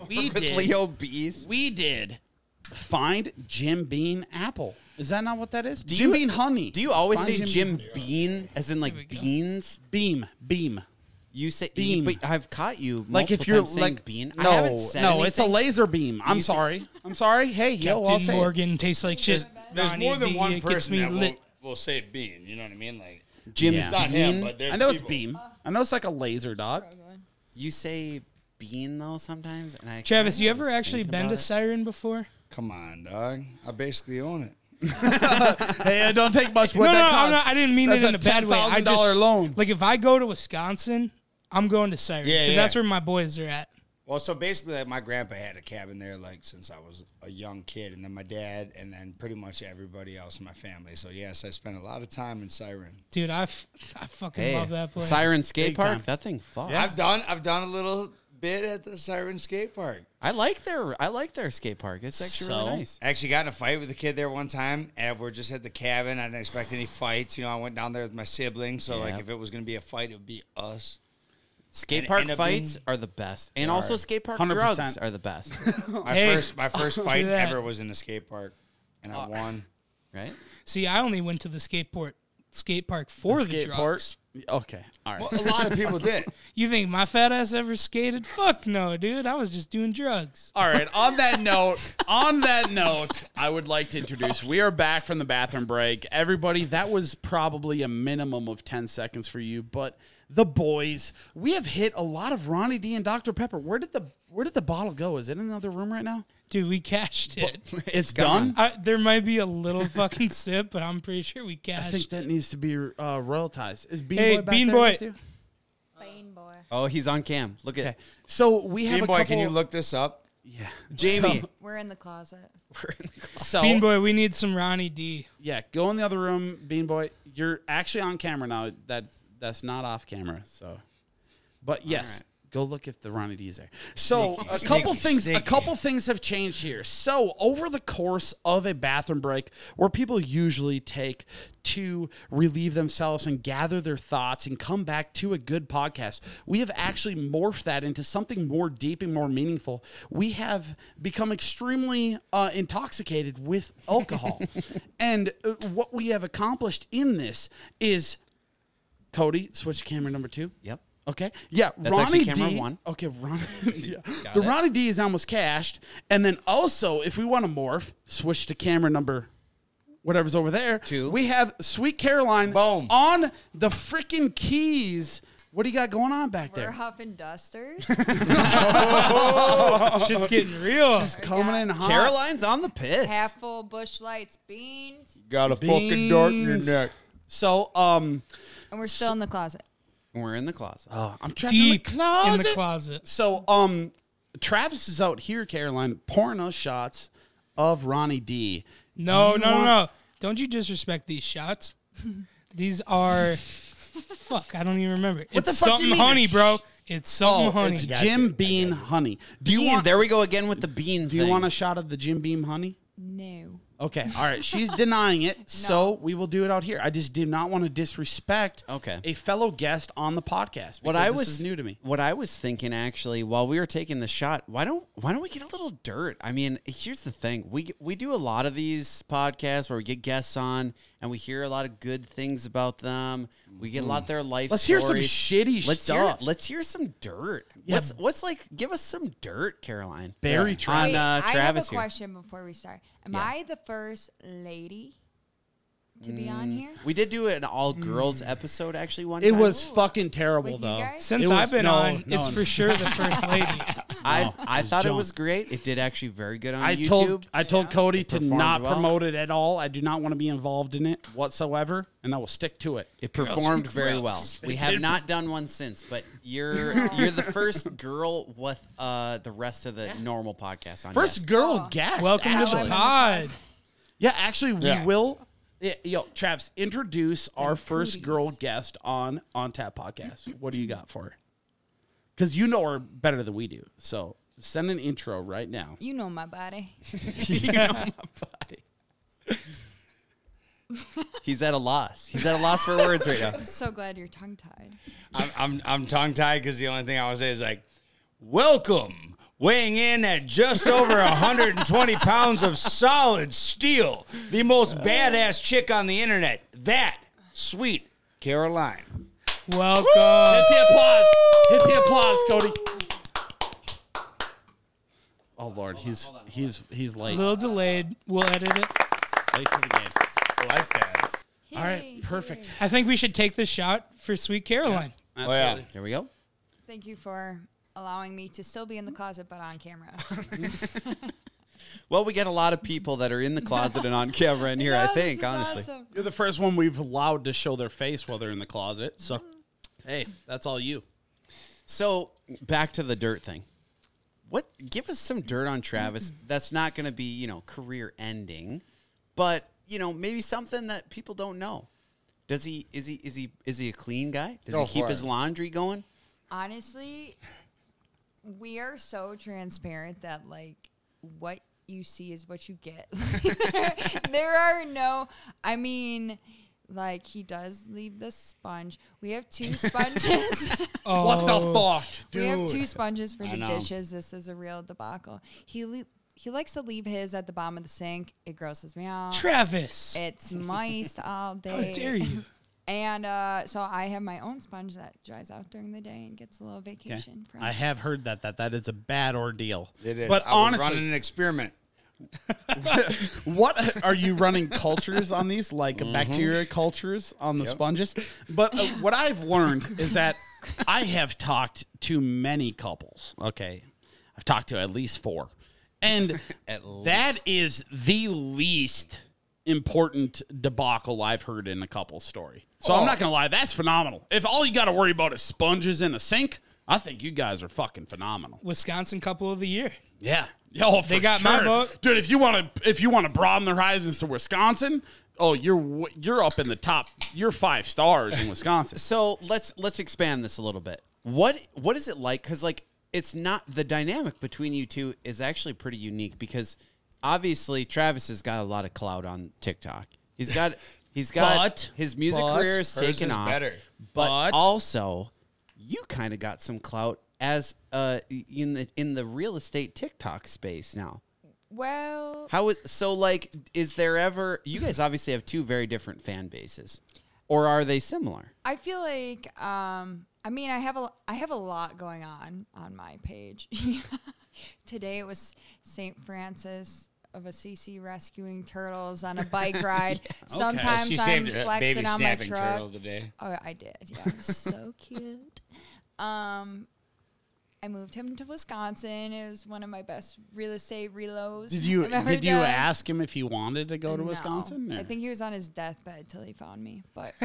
Leo Bees. We did find Jim Beam apple. Is that not what that is? Do Jim you- Beam honey. Do you always Find say Jim Bean as in like beans? Beam? You say Beam. but I've caught you Like if multiple you're times saying like bean. No, I haven't said no, it's a anything. laser beam. I'm You say- sorry. I'm sorry. Hey, yo, I'll Captain say it. Morgan tastes like shit. There's Ronnie more than D, one it gets person me that lit. will say Bean. You know what I mean? Like, Jim it's not him, Bean. but there's I know it's people. beam. I know it's like a laser dog. You say bean though sometimes, and I. Travis, kinda you ever was actually thinking been about to it. Siren before? Come on, dog. I basically own it. Hey, don't take much. What No, that no, costs. I didn't mean That's it in a a bad way. I $10,000 just loan. like if I go to Wisconsin, I'm going to Siren Yeah, because yeah. that's where my boys are at. Well, so basically, like, my grandpa had a cabin there, like, since I was a young kid, and then my dad, and then pretty much everybody else in my family. So, yes, I spent a lot of time in Siren. Dude, I fucking Hey, love that place. Siren Skate Big Park. time. That thing fucks. I've done a little bit at the Siren skate park. I like their skate park. It's actually So? really nice. I actually got in a fight with a kid there one time, and we're just at the cabin. I didn't expect any fights. You know, I went down there with my siblings, so, like, Yeah. if it was going to be a fight, it would be us. Skate And park end up fights being- are the best, and They also are. skate park 100%. drugs are the best. Hey, My first fight that. ever was in a skate park, and I won. Right? See, I only went to the skate park for the Skate drugs. park? Okay, all right. Well, a lot of people did. You think my fat ass ever skated? Fuck no, dude. I was just doing drugs. All right. On that note, I would like to introduce. We are back from the bathroom break. Everybody, that was probably a minimum of 10 seconds for you, but the boys, we have hit a lot of Ronnie D and Dr. Pepper. Where did the bottle go? Is it in another room right now? Dude, we cashed it. It's done. There might be a little fucking sip, but I'm pretty sure we I cashed. think that needs to be royaltized. Is Bean Hey, Boy back Bean there Boy. with you? Bean boy. Oh, he's on cam. Look at So we have Bean a Boy, couple. can you look this up? Yeah, Jamie. We're in the closet. so Bean Boy, we need some Ronnie D. yeah, go in the other room, Bean Boy. You're actually on camera now. That's not off camera. So, but yes, go look if the Ronnie D's there. So a couple things have changed here. So over the course of a bathroom break, where people usually take to relieve themselves and gather their thoughts and come back to a good podcast, we have actually morphed that into something more deep and more meaningful. We have become extremely intoxicated with alcohol. And what we have accomplished in this is, Cody, switch to camera number 2. Yep. Okay. Yeah. That's Ronnie actually camera D. 1. Okay. Yeah. The Ronnie D is almost cashed. And then also, if we want to morph, switch to camera number whatever's over there. 2. We have Sweet Caroline Boom. on the freaking keys. What do you got going on back We're there? huffing dusters. Shit's getting real. Coming in hot. Caroline's on the piss. Half full bush lights, beans, Got a fucking dart in your Beans. neck. So, and we're still in the closet. We're in the closet. I'm trapped Deep in the closet. in the closet. So, Travis is out here, Caroline, pouring us shots of Ronnie D. No. Don't you disrespect these shots. These are... Fuck, I don't even remember. the It's fuck do you something mean? honey, bro. It's something honey. It's Jim Beam honey. Do you Bean. want? There we go again with the bean. Do you want a shot of the Jim Beam honey? No. Okay, all right. She's denying it, so we will do it out here. I just did not want to disrespect a fellow guest on the podcast. This is new to me. What I was thinking actually, while we were taking the shot, why don't we get a little dirt? I mean, here's the thing: we do a lot of these podcasts where we get guests on and we hear a lot of good things about them. We get a lot of their life. Let's hear stories. some shitty stuff. Let's hear some dirt. Yeah. What's like? Give us some dirt, Caroline. Very on Travis. Wait, I have a Travis here. question before we start. Am I the first lady to be on here? We did do an all girls episode actually one It time. was fucking terrible, With you though. guys? Since It I've was- been no, on, no, it's no. for sure the first lady. I thought it junk. was great. It did actually very good on I YouTube. told Cody to performed not well. promote it at all. I do not want to be involved in it whatsoever, and I will stick to it. It performed very well. We have not done one since, but you're the first girl with the rest of the normal podcasts on. First yes. girl guest. Welcome to How the I'm in the pod. closet. Yeah, actually, we Yeah. will. Yo, Travis, introduce our first cooties. girl guest on Tap Podcast. What do you got for her? Because you know her better than we do. So send an intro right now. You know my body. You know my body. He's at a loss. He's at a loss for words right now. I'm so glad you're tongue tied. I'm tongue tied because the only thing I want to say is like, welcome. Weighing in at just over 120 pounds of solid steel, the most badass chick on the internet. That Sweet Caroline. Welcome. Hit the applause. Hit the applause, Cody. Oh Lord, he's A late. little delayed. We'll edit it. Late to the game. I like that. All right, perfect. I think we should take this shot for Sweet Caroline. Oh, yeah. There we go. Thank you for allowing me to still be in the closet but on camera. Well, we get a lot of people that are in the closet and on camera in here, I No, this think, is honestly. awesome. You're the first one we've allowed to show their face while they're in the closet. So, hey, that's all you. So, back to the dirt thing. Give us some dirt on Travis that's not going to be, career ending, but, maybe something that people don't know. Is he a clean guy? Does Go he keep for his it. laundry going? Honestly, we are so transparent that what you see is what you get. There are no, he does leave the sponge. We have 2 sponges. Oh, What the fuck, dude? We have 2 sponges for the know. dishes. This is a real debacle. He likes to leave his at the bottom of the sink. It grosses me out. Travis. It's moist all How day. dare you? And so I have my own sponge that dries out during the day and gets a little vacation from I have heard that is a bad ordeal. It is. But I was honestly, running an experiment. what are you running cultures on these, like bacteria cultures on the sponges? But what I've learned is that I have talked to many couples. Okay, I've talked to at least 4, And that is the least important debacle I've heard in a couple's story. So I'm not going to lie, that's phenomenal. If all you got to worry about is sponges in a sink, I think you guys are fucking phenomenal. Wisconsin couple of the year. Yeah. Oh, They got my vote. Dude, if you want to broaden their horizons to Wisconsin, you're up in the top. You're 5 stars in Wisconsin. So let's expand this a little bit. What is it like? Because like it's not the dynamic between you two is actually pretty unique because obviously Travis has got a lot of clout on TikTok. He's got his music career is taken off. Better. But also you kind of got some clout as in the real estate TikTok space now. Well, is there ever, you guys obviously have 2 very different fan bases, or are they similar? I feel like I mean I have a lot going on my page. Today it was St. Francis of Assisi rescuing turtles on a bike ride. Sometimes She I'm saved a flexing baby on my snapping truck. turtle today. Oh, I did. Yeah, it was so cute. I moved him to Wisconsin. It was one of my best real estate reloads. Did you I've ever did you done. ask him if he wanted to go to No. Wisconsin? I or- think he was on his deathbed till he found me. But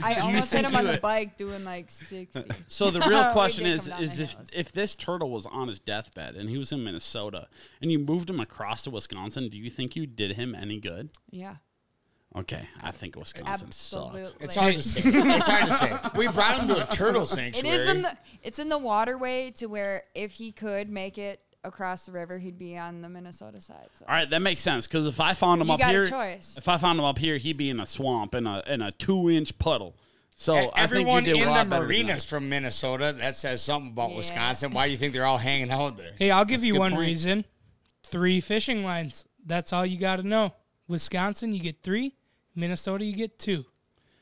I almost hit think him on you the would- bike doing like 60. So the real question did is come down the hills. if this turtle was on his deathbed and he was in Minnesota and you moved him across to Wisconsin, do you think you did him any good? Yeah. Okay, I think Wisconsin Absolutely. sucks. It's hard to say. It's hard to say. We brought him to a turtle It sanctuary. is it's in the waterway to where if he could make it across the river, he'd be on the Minnesota side. So. All right, that makes sense because if I found him You up got a here, choice. if I found him up here, he'd be in a swamp in a 2-inch puddle. So Everyone I think you did in a the lot better than marinas that. from Minnesota, that says something about Yeah. Wisconsin. Why do you think they're all hanging out there? Hey, I'll give you a good one point. reason. 3 fishing lines. That's all you got to know. Wisconsin, you get 3. Minnesota, you get 2.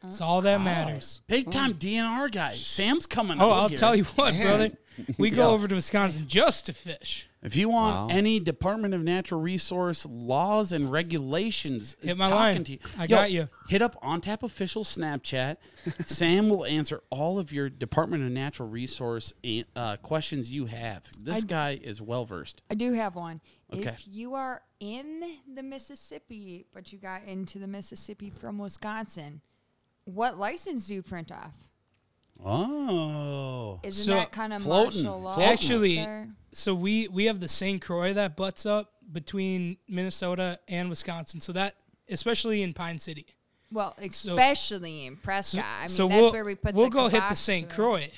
That's all that matters. Big time DNR guy. Sam's coming. Oh, out I'll here. tell you what, brother. We go over to Wisconsin just to fish. If you want any Department of Natural Resource laws and regulations, Hit my talking line. to you, I got you. Hit up On Tap Official Snapchat. Sam will answer all of your Department of Natural Resource questions you have. This guy is well versed. I do have one. Okay. If you are in the Mississippi, but you got into the Mississippi from Wisconsin, what license do you print off? Oh, Isn't So, that kind of floating- martial law? floating. Actually, there? so we have the St. Croix that butts up between Minnesota and Wisconsin. So that, especially in Pine City. Well, especially in Prescott. I mean, so that's we'll, where we put we'll the go hit the kibosh St. to it. Croix,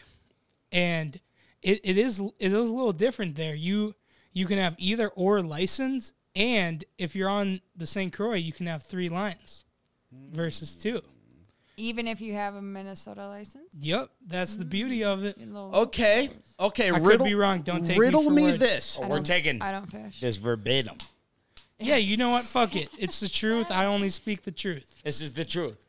and it is a little different there. You can have either or license, and if you're on the St. Croix, you can have 3 lines versus 2. Even if you have a Minnesota license? Yep, that's the beauty of it. okay. Okay, I could be wrong. Don't take riddle me for me word. this. We're taking I don't fish. this verbatim. Yeah, you know what? Fuck it. It's the truth. I only speak the truth. This is the truth.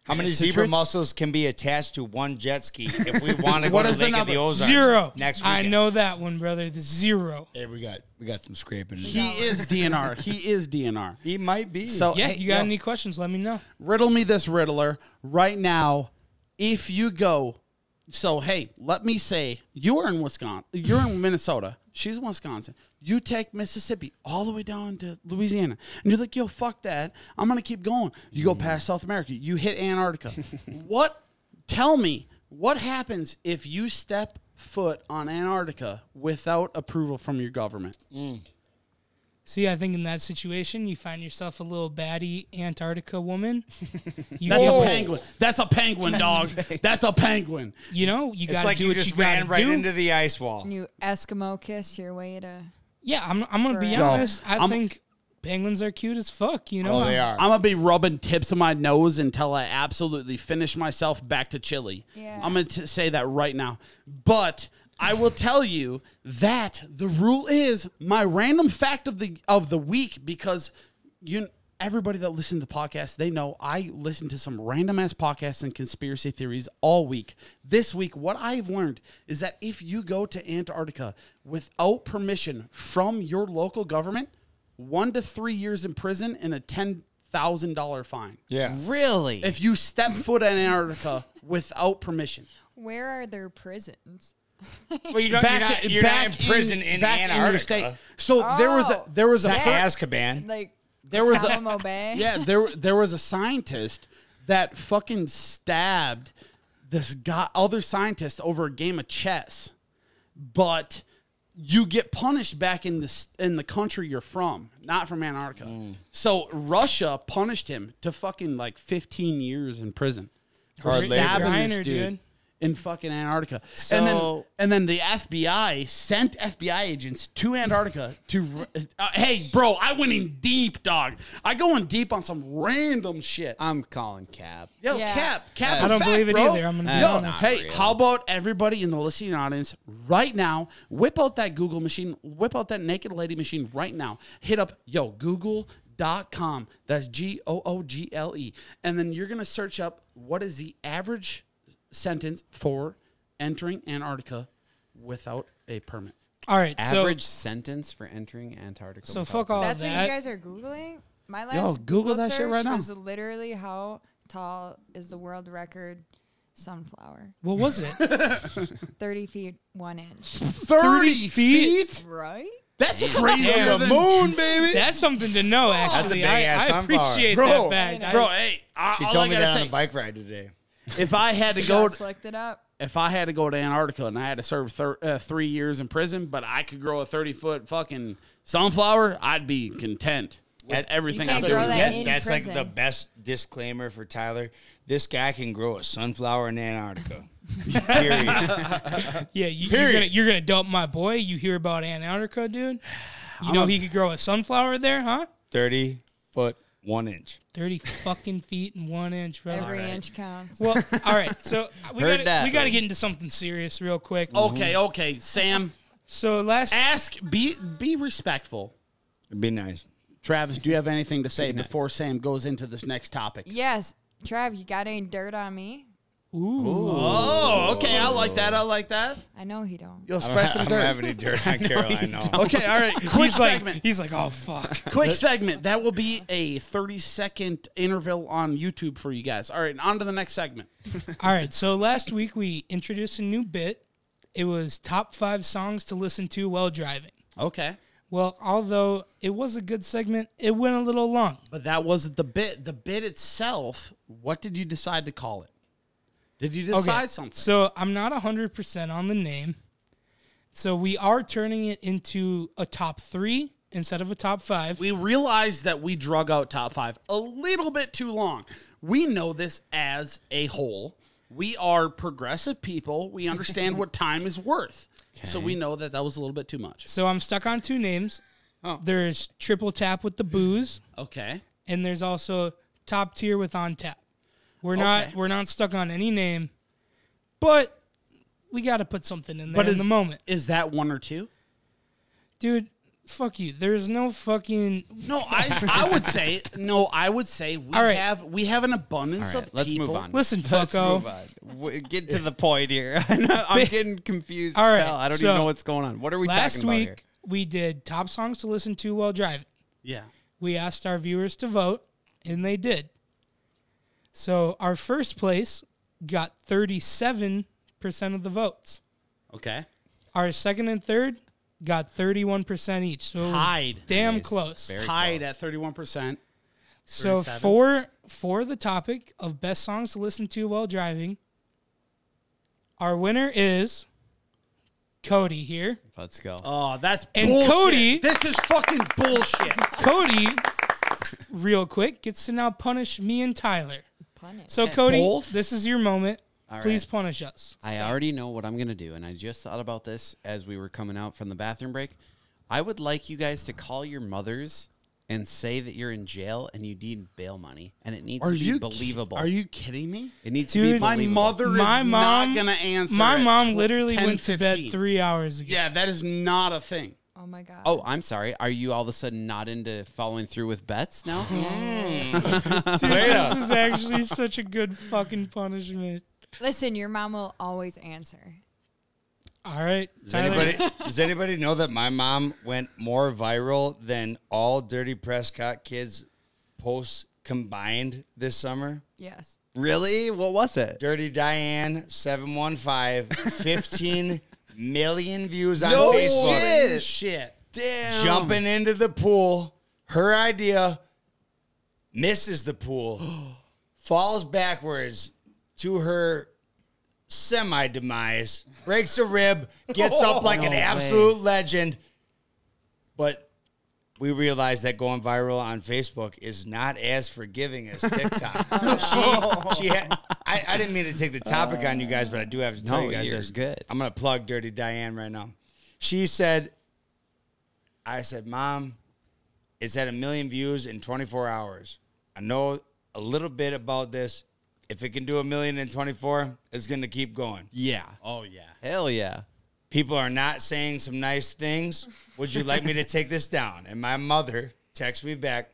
How many It's the zebra truth. muscles can be attached to one jet ski if we want to go What to is Lake of another? the Ozarks 0. next I weekend? know that one, brother. The 0. Hey, we got some scraping. He is DNR. He is DNR. He might be. So Yeah, hey, you got yo, any questions? Let me know. riddle me this, Riddler. Right now, if you go, so hey, let me say you are in Wisconsin, you're in Minnesota, she's in Wisconsin. You take Mississippi all the way down to Louisiana, and you're like, yo, fuck that. I'm gonna keep going. You go past South America, you hit Antarctica. Tell me, what happens if you step foot on Antarctica without approval from your government? See, I think in that situation, you find yourself a little baddie Antarctica woman. You, That's get- a penguin. That's a penguin, dog. That's a penguin. you know, you it's got to like do you what just you got ran to right do. into the ice wall. You Eskimo kiss your way to. Yeah, I'm going to be Yo, honest. I I'm- think penguins are cute as fuck, you know? Oh, they are. I'm gonna be rubbing tips of my nose until I absolutely finish myself back to chili. Yeah. I'm gonna say that right now. But I will tell you that the rule is my random fact of the week, because everybody that listens to the podcast, they know I listen to some random ass podcasts and conspiracy theories all week. This week, what I've learned is that if you go to Antarctica without permission from your local government, 1 to 3 years in prison and a $10,000 fine. Yeah. Really? If you step foot in Antarctica without permission. Where are their prisons? Well, you're not in prison in Antarctica. So there was a Azkaban. Like there was Guantanamo Bay. Yeah, there was a scientist that fucking stabbed this other scientist over a game of chess, but you get punished back in the country you're from, not from Antarctica. So Russia punished him to fucking like 15 years in prison for Hard labor. stabbing this Griner, dude in fucking Antarctica. So- and then the FBI sent FBI agents to Antarctica to hey, bro, I went in deep, dog. I go in deep on some random shit. I'm calling Cap. Yo, Yeah. Cap. I don't fact, believe it bro. either. I'm gonna be Yo, honest. hey, real. how about everybody in the listening audience right now? Whip out that Google machine. Whip out that naked lady machine right now. Hit up Google.com. That's Google. And then you're gonna search up what is the average sentence for entering Antarctica without a permit. All right, Average sentence for entering Antarctica. so without fuck all That's of what that. you guys are Googling? My last Yo, Google that search shit right now. was literally how tall is the world record sunflower? What was it? 30 feet, 1 inch. 30 feet? Right? That's crazy. To the moon, baby. That's something to know. Actually, big-ass I sunflower. appreciate Bro, that fact. Bro, hey, She all told I me gotta that say, on a bike ride today. if I had to go, Just looked it up. if I had to go to Antarctica and I had to serve 3 years in prison, but I could grow a 30-foot fucking sunflower, I'd be content with everything can't I'm grow doing. that in That's like prison. the best disclaimer for Tyler. This guy can grow a sunflower in Antarctica. Period. Yeah, you're gonna dump my boy. You hear about Antarctica, dude? You know he could grow a sunflower there, huh? 30 foot, 1 inch. 30 fucking feet and 1 inch, bro. Every inch counts. Well, all right. So we Heard that. got to get into something serious real quick. Okay, Sam, So be respectful. It'd be nice. Travis, do you have anything to say before Sam goes into this next topic? Yes. Trav, you got any dirt on me? Oh, okay, I like that. I know he don't. Yo, I spread some don't have dirt. any dirt on Caroline. No. Okay, all right, quick segment. He's like, oh fuck. Quick segment. That will be a 30-second interval on YouTube for you guys. All right, on to the next segment. All right. So last week we introduced a new bit. It was top 5 songs to listen to while driving. Okay. Well, although it was a good segment, it went a little long. But that wasn't the bit. The bit itself, what did you decide to call it? Did you decide something? So I'm not 100% on the name. So we are turning it into a top 3 instead of a top 5. We realized that we drug out top 5 a little bit too long. We know this as a whole. We are progressive people. We understand what time is worth. So we know that was a little bit too much. So I'm stuck on 2 names. Oh. There's Triple Tap with the booze, Okay. and there's also Top Tier with On Tap. We're not stuck on any name, but we got to put something in there in the moment. Is that 1 or 2? Dude, fuck you. There's no fucking... No, I would say All right. we have an abundance All right, of let's people. move on. Listen, Let's fucko. move on. Get to the point here. I'm getting confused. All right, Hell, I don't so even know what's going on. What are we Last talking about week, here? we did top songs to listen to while driving. Yeah. We asked our viewers to vote, and they did. So our first place got 37% of the votes. Okay. Our second and third got 31% each. So it was Tied. damn Nice. close. Very Tied close. at 31%. So 37. for the topic of best songs to listen to while driving, our winner is Cody here. Let's go. Oh, that's And bullshit. Cody- This is fucking bullshit. Cody, real quick, gets to now punish me and Tyler. Punish. So Cody, Both? this is your moment. All Please right. punish us. I already know what I'm going to do, and I just thought about this as we were coming out from the bathroom break. I would like you guys to call your mothers and say that you're in jail and you need bail money, and it needs to be believable. Are you kidding me? It needs to Dude, be My believable. mother is My mom- not going to answer. My at mom literally 10, went to bed 15. 3 hours ago. Yeah, that is not a thing. Oh my god. Oh, I'm sorry. Are you all of a sudden not into following through with bets now? Dude, this is actually such a good fucking punishment. Listen, your mom will always answer. All right. Does anybody know that my mom went more viral than all Dirty Prescott kids posts combined this summer? Yes. Really? What was it? Dirty Diane 715 15 million views on No Facebook. Shit. Damn. Jumping into the pool. Her idea. Misses the pool. Falls backwards to her semi-demise. Breaks a rib. Gets up like an absolute legend. But we realized that going viral on Facebook is not as forgiving as TikTok. I didn't mean to take the topic on you guys, but I do have to tell you guys this. Good. I'm going to plug Dirty Diane right now. I said, Mom, it's at 1 million views in 24 hours. I know a little bit about this. If it can do 1 million in 24, it's going to keep going. Yeah. Oh, yeah. Hell yeah. People are not saying some nice things. Would you like me to take this down? And my mother texts me back,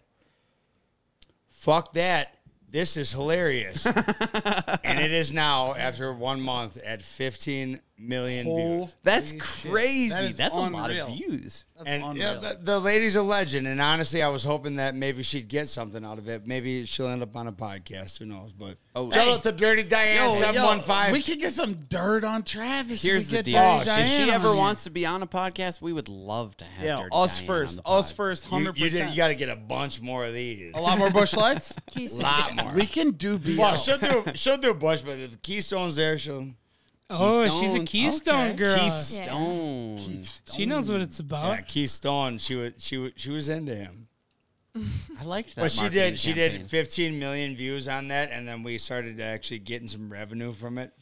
fuck that. This is hilarious. And it is now, after 1 month, at 15 million views. That's crazy. That That's is a lot unreal. of views. That's And unreal. the lady's a legend. And honestly, I was hoping that maybe she'd get something out of it. Maybe she'll end up on a podcast. Who knows? But shout out to Dirty Diane 715. we could get some dirt on Travis. Here's We the get deal. Dirty If Diane she ever on here. wants to be on a podcast, we would love to have Dirty us Diane first. on the Us pod. first, You 100%. got to get a bunch more of these. A lot more Bush Lights? A Keystone. lot more. We can do BL. Well, she'll do Bush, but if the Keystone's there, she'll. Oh, she's a Keystones. Keystone Okay. girl. Keith Stone. She knows what it's about. Yeah, Keystone. She was into him. I liked that. But she marketing did. She campaign. did 15 million views on that, and then we started actually getting some revenue from it.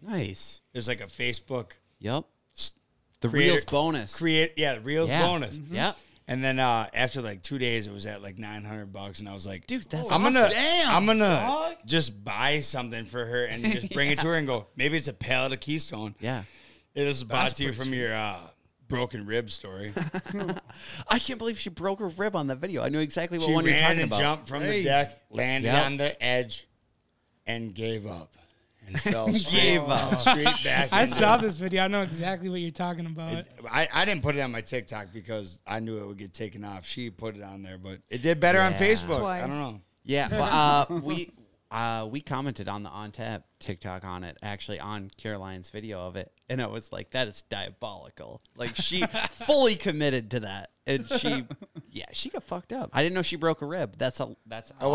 Nice. There's like a Facebook Yep. The creator- Reels bonus. Reels Yeah. bonus. Yep. And then after like 2 days, it was at like $900, and I was like, Dude, that's I'm awesome. gonna dog. just buy something for her and just bring it to her and go. Maybe it's a pallet of Keystone. Yeah. It is brought to you from your broken rib story. I can't believe she broke her rib on that video. I knew exactly what She one you're ran talking and about. jumped from the Crazy. deck, landed Yep. on the edge, and gave up. And fell Gave up. straight back. I into saw it. this video. I know exactly what you're talking about. I didn't put it on my TikTok because I knew it would get taken off. She put it on there, but it did better on Yeah. Facebook. Twice. I don't know. Yeah, but, we commented on the On Tap TikTok on it, actually on Caroline's video of it, and it was like, that is diabolical. Like, she fully committed to that, and she got fucked up. I didn't know she broke a rib. That's well,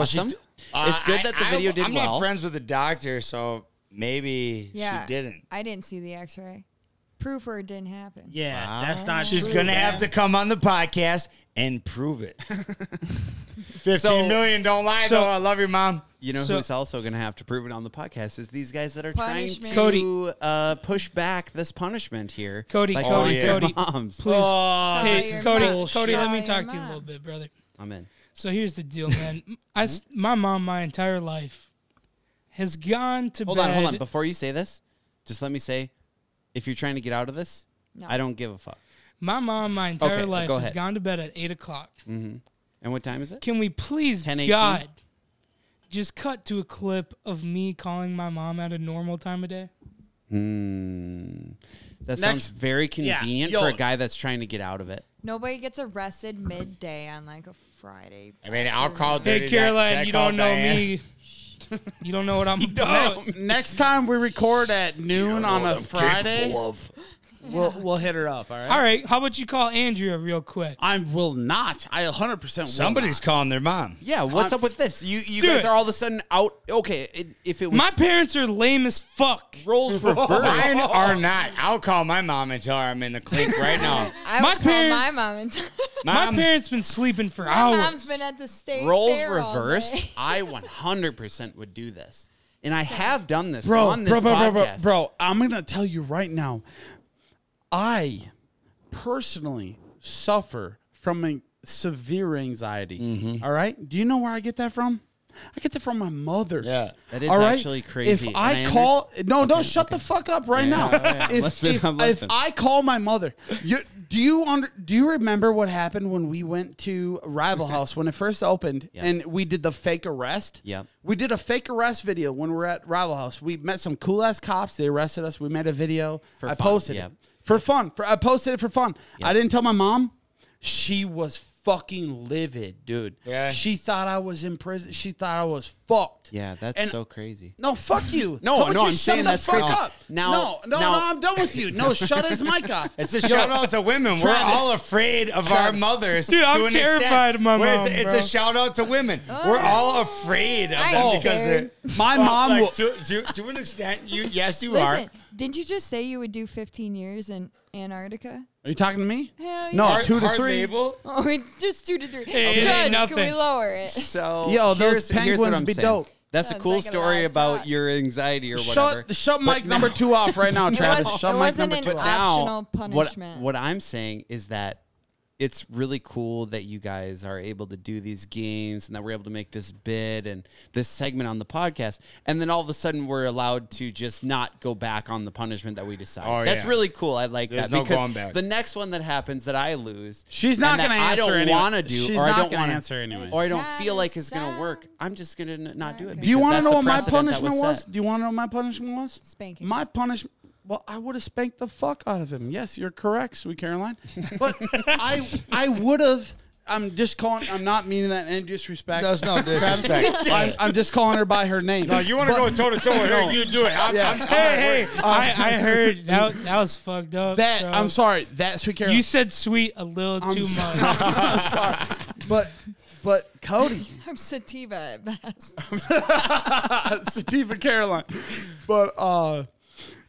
she awesome. d- It's good that the video did I'm well. not friends with the doctor, so maybe Yeah. she didn't. I didn't see the x-ray. Proof or it didn't happen. Yeah, Wow. that's not She's true, gonna man. have to come on the podcast and prove it. 15 million, don't lie So- though. I love your mom. You know So- who's also going to have to prove it on the podcast is these guys that are Punishment. trying to push back this punishment here. Cody, by Cody, calling their Cody, moms. please. Oh, Hey, your Cody, mom. Cody, let me Call your talk to you a mom. little bit, brother. I'm in. So here's the deal, man. My mom, my entire life, has gone to Hold bed. on. Before you say this, just let me say, if you're trying to get out of this, No. I don't give a fuck. My mom, my entire Okay, life, go has ahead. gone to bed at 8 o'clock. And what time is it? Can we please, 10:18? God, just cut to a clip of me calling my mom at a normal time of day? That sounds very convenient yo. for a guy that's trying to get out of it. Nobody gets arrested midday on like a Friday. I mean, I'll call Hey, Dirty Caroline, Should I you call don't know Diane? me. You don't know what I'm about. Next time we record at noon on a Friday, we'll hit her up. All right. All right, how about you call Andrea real quick? I will not. I 100% will Somebody's not. calling their mom. Yeah, what's up with this? You Dude. guys are all of a sudden out. Okay, if it was My parents are lame as fuck. roles reversed. Mine are not. I'll call my mom and tell her I'm in the clink right now. I My would call my parents- mom and tell My Mom, parents been sleeping for my hours. mom's been at the state roles fair all reversed, day. I 100% would do this. And I have done this Bro, on this podcast. bro, I'm going to tell you right now. I personally suffer from a severe anxiety. All right? Do you know where I get that from? I get that from my mother. Yeah. That is All right? actually crazy. If I And I call, no, shut the fuck up right now. If, Listen, if, I'm if listening. I call my mother, do you remember what happened when we went to Rival House when it first opened Yeah. and we did the fake arrest? Yep. We did a fake arrest video when we were at Rival House. We met some cool ass cops. They arrested us. We made a video. For I fun, posted yep. it for fun. I posted it for fun. Yep. I didn't tell my mom. She was fucking livid, dude. Yeah. She thought I was in prison. She thought I was fucked. Yeah, that's And- so crazy. No, fuck you. No, How about no, you I'm shut saying the that's fuck crazy. up. Now- No, now- I'm done with you. No, shut his mic off. It's a shout out to women. We're Travis. all afraid of our mothers. Dude, I'm to an terrified extent. of my Where mom, It's bro. a shout out to women. We're all afraid of I them ain't because scared. they're. My Well, mom like, will. to an extent, yes, you Listen, are. didn't you just say you would do 15 years in Antarctica? Are you talking to me? Hell yeah. No, Hard- 2 to hard 3. label. Oh, wait, just 2 to 3. Hey, it ain't Judge, can nothing. we lower it? So Yo, those here's what penguins I'm be saying. dope. That's a Sounds cool like a lot story of about talk. your anxiety or whatever. Shut mic number 2 off right now, Travis. was- Shut it mic wasn't number an 2 off. optional Now, punishment. What I'm saying is that it's really cool that you guys are able to do these games and that we're able to make this bid and this segment on the podcast. And then all of a sudden we're allowed to just not go back on the punishment that we decide. Oh, That's yeah. really cool. I like There's that no because going back. the next one that happens that I lose, She's not and that going to I answer don't anyway. want to do, She's or I not don't gonna want to answer anyway. or I don't That feel like is it's going to sad. work. I'm just going to not do it. Okay. Do you because want to that's know the what my precedent that punishment was? set. Do you want to know what my punishment was? Spankings. My punishment. Well, I would have spanked the fuck out of him. Yes, you're correct, sweet Caroline. But I would have. I'm just calling. I'm not meaning that in any disrespect. That's no disrespect. I'm just calling her by her name. No, you want to go toe to toe with her? You do it. Hey, I heard that was fucked up. That bro. I'm sorry. That sweet Caroline. You said sweet a little too much. I'm sorry. But Cody, I'm sativa at best. Sativa Caroline. But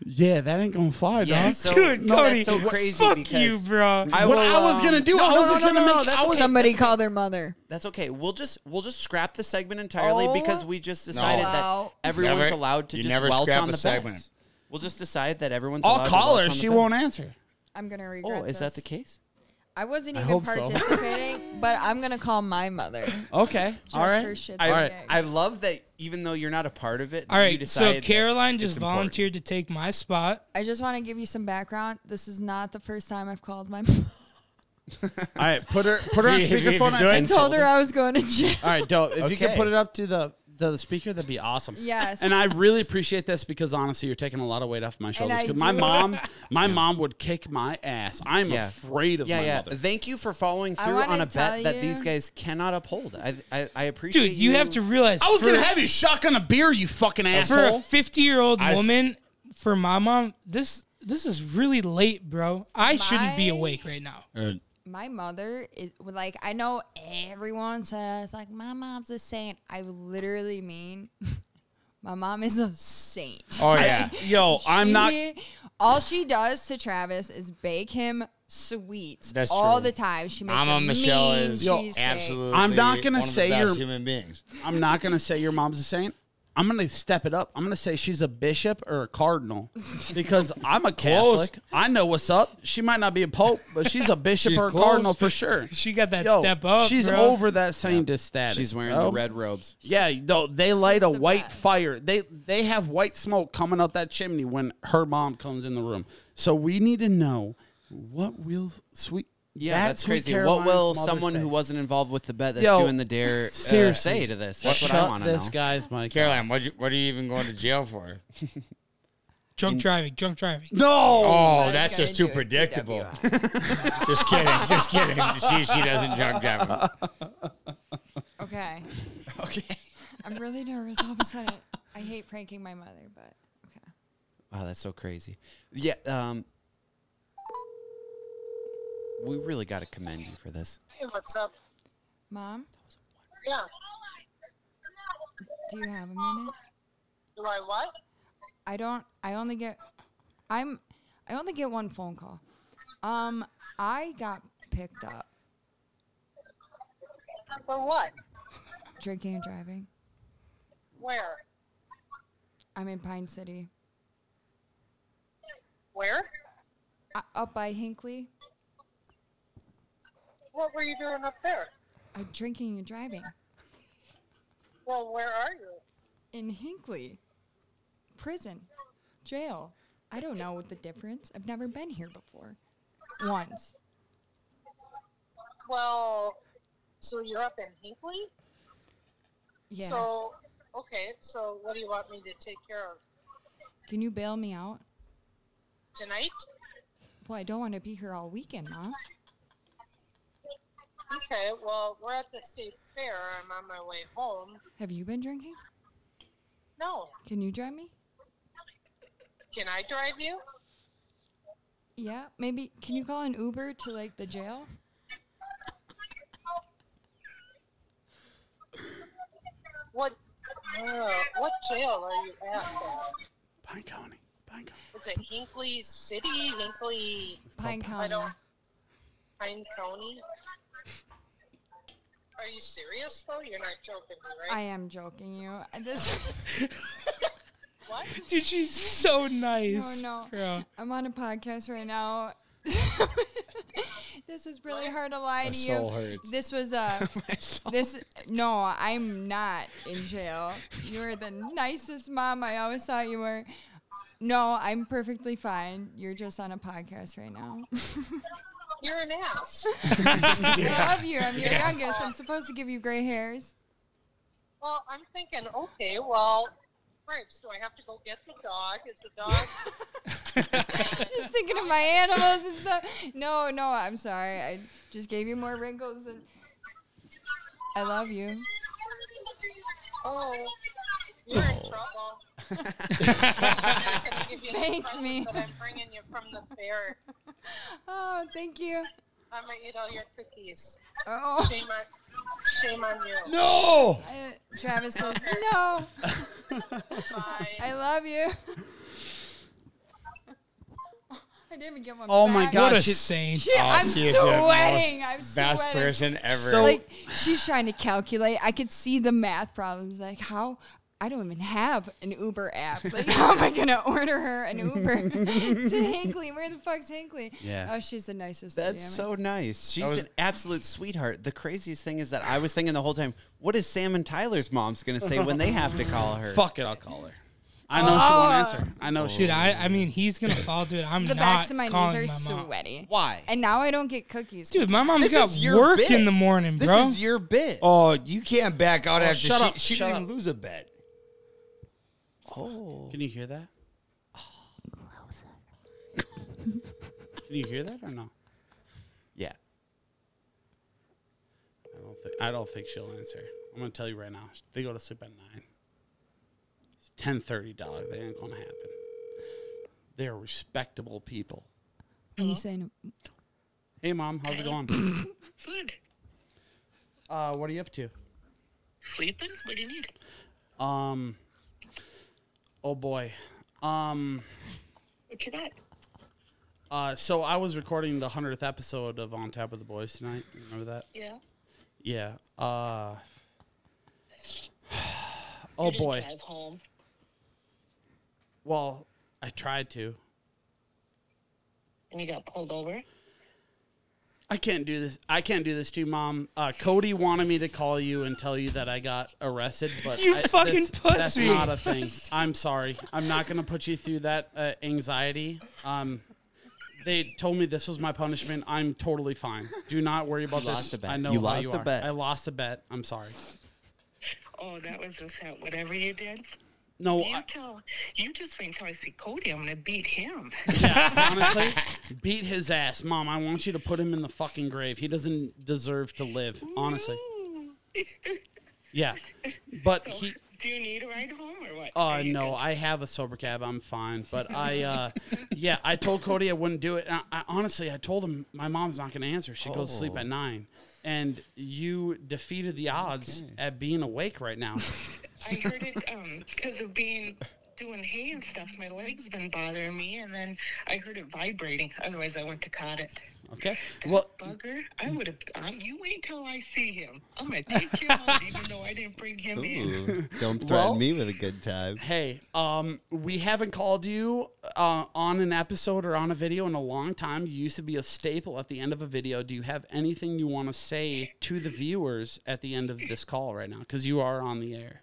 yeah, that ain't gonna fly, Yeah, dog. so, Dude, no, Cody, that's so crazy fuck because you, bro. I What will, I was gonna do, no, I was no, gonna no, no, make. that's I was okay. Somebody That's okay. call their mother. That's okay. We'll just scrap the segment entirely Oh. because we just decided Wow. that everyone's Never- allowed to you just never welch scrap on a the segment. beds. We'll just decide that everyone's I'll allowed to call welch her. on the She beds. won't answer. I'm going to regret Oh, is that the this. case? I wasn't I even hope so. participating, but I'm going to call my mother. Okay. All right. for shits All and right. gigs. I love that even though you're not a part of it. All you right, so decide that Caroline it's just important. volunteered to take my spot. I just want to give you some background. This is not the first time I've called my mom. All right. Put her on If you speakerphone. do it- and Told her I was going to jail. All right, dope. If you could Okay. put it up to the speaker, that'd be awesome. Yes. And I really appreciate this because honestly, you're taking a lot of weight off my shoulders. I 'Cause my do. mom would kick my ass. I'm Yeah. afraid of my mother. Thank you for following I through wanna on a tell bet that you- these guys cannot uphold. I appreciate Dude, you have to realize I was for, gonna have you shotgun a beer, you fucking for a asshole. 50-year-old woman, for my mom, this is really late, bro. I shouldn't be My- awake right now. My mother is like, I know everyone says like my mom's a saint. I literally mean my mom is a saint. Oh yeah. Yo, I'm not. All she does to Travis is bake him sweets That's all true. the time. She makes Mama a Michelle mean is cheesecake. absolutely. I'm not gonna one of the say best you're- human beings. I'm not gonna say your mom's a saint. I'm gonna step it up. I'm gonna say she's a bishop or a cardinal because I'm a Catholic. I know what's up. She might not be a pope, but she's a bishop She's or a close. cardinal for sure. She got that Yo, step up. She's bro. over that saintess status. She's wearing bro. the red robes. Yeah, though they light a the white best. fire. They have white smoke coming out that chimney when her mom comes in the room. So we need to know what will sweet. Yeah, that that's Sweet crazy. Caroline's What will mother someone say? who wasn't involved with the bet that's Yo, doing the dare seriously. say to this? That's what Shut I want to this know. guy's mic. Caroline, what are you even going to jail for? drunk driving. No. Oh, I'm that's gonna just too do it, predictable. DWI. Just kidding. She doesn't drunk drive. Okay. Okay. I'm really nervous all of a sudden. I hate pranking my mother, but okay. Wow, that's so crazy. Yeah, we really got to commend you for this. Hey, what's up? Mom, Yeah. do you have a minute? Do I what? I only get one phone call. I got picked up For what? drinking and driving. Where? I'm in Pine City. Where? Up by Hinckley. What were you doing up there? Drinking and driving. Well, where are you? In Hinckley. Prison. Jail. I don't know the difference. I've never been here before. Once. Well, so you're up in Hinckley? Yeah. So, okay, so what do you want me to take care of? Can you bail me out? Tonight? Well, I don't want to be here all weekend, Mom. Okay, well, we're at the state fair. I'm on my way home. Have you been drinking? No. Can you drive me? Can I drive you? Yeah, maybe. Can you call an Uber to like the jail? What jail are you at? Pine County. Is it Hinckley City? Hinckley? Pine I County. don't. Pine County? Are you serious though? You're not joking me, right? I am joking you. This. What? Dude, she's so nice. No. Bro. I'm on a podcast right now. This was really hard to lie My to soul you. hurts. This was this. No, I'm not in jail. You were the nicest mom I always thought you were. No, I'm perfectly fine. You're just on a podcast right now. You're an ass. I love you. I'm your youngest. I'm supposed to give you gray hairs. Well, I'm thinking, okay, well, Grapes, do I have to go get the dog? Is the dog? Just thinking of my animals and stuff. No, I'm sorry. I just gave you more wrinkles and I love you. Oh, you're in trouble. Spank me. But I'm bringing you from the fair. Oh, thank you. I'm gonna eat all your cookies. Oh, Shame on you. No! Travis says no. Bye. I love you. I didn't even get one. Oh my back. God. What a she's- saint. I'm She is the sweating. I'm Best sweating. person ever. So- Like she's trying to calculate. I could see the math problems. Like how I don't even have an Uber app. Like how am I gonna order her an Uber to Hinckley? Where the fuck's Hinckley? Yeah. Oh, she's the nicest. lady That's I met. so nice. She's an absolute sweetheart. The craziest thing is that I was thinking the whole time, what is Sam and Tyler's mom's going to say when they have to call her? Fuck it, I'll call her. I know she won't answer. I know she. Dude, I mean, he's gonna fall to it. I'm The not backs of my calling knees are my mom. sweaty. Why? And now I don't get cookies. Dude, my mom's This got is your work bit. in the morning, This bro. is your bit. Oh, you can't back out after shut up, she shut didn't up. lose a bet. Oh. Can you hear that? Can you hear that or no? Yeah. I don't think she'll answer. I'm gonna tell you right now. They go to sleep at 9. It's 10:30, dog. They ain't gonna happen. They are respectable people. Are you saying Hey, mom, how's it going? Good. What are you up to? Sleeping? What do you need? Oh boy. What you got? So I was recording the 100th episode of On Tap with the Boys tonight. You remember that? Yeah. Yeah. Oh You didn't boy. Drive home. Well, I tried to. And you got pulled over. I can't do this. I can't do this to you, Mom. Cody wanted me to call you and tell you that I got arrested, but You fucking that's pussy. not a thing. I'm sorry. I'm not going to put you through that anxiety. They told me this was my punishment. I'm totally fine. Do not worry about this. lost a bet. I know You how lost you a are. bet. I lost a bet. I'm sorry. Oh, that was just that. Whatever you did. No, You just wait until I see Cody. I'm gonna beat him. yeah, honestly, beat his ass, Mom. I want you to put him in the fucking grave. He doesn't deserve to live. Honestly. Yeah, but So, he. do you need a ride home or what? Are you No, good? I have a sober cab. I'm fine. But yeah, I told Cody I wouldn't do it. And honestly, I told him my mom's not going to answer. She goes to sleep at 9. And you defeated the odds at being awake right now. I heard it because of doing hay and stuff. My legs been bothering me, and then I heard it vibrating. Otherwise, I wouldn't have caught it. Okay. Well, Bugger, I would have. You wait till I see him. I'm gonna take him out, even though I didn't bring him in. Ooh, don't threaten Well- me with a good time. hey, we haven't called you on an episode or on a video in a long time. You used to be a staple at the end of a video. Do you have anything you want to say to the viewers at the end of this call right now? Because you are on the air.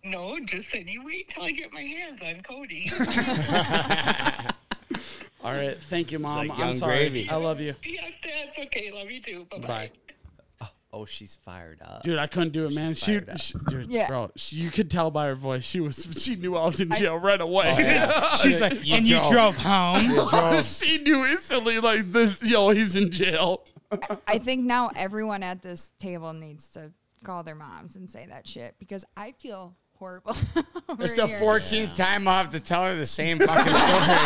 No, just said you wait till I get my hands on Cody. All right. Thank you, Mom. like I'm young sorry. gravy. I love you. Yeah, that's okay. Love you too. Bye Bye. bye. Oh, she's fired up. Dude, I couldn't do it, man. She, fired up. dude, Yeah. bro, you could tell by her voice. She knew I was in jail right away. She's like, and you drove home. She knew instantly, like this. Yo, he's in jail. I think now everyone at this table needs to call their moms and say that shit because I feel horrible. It's the 14th time I'll have to tell her the same fucking story.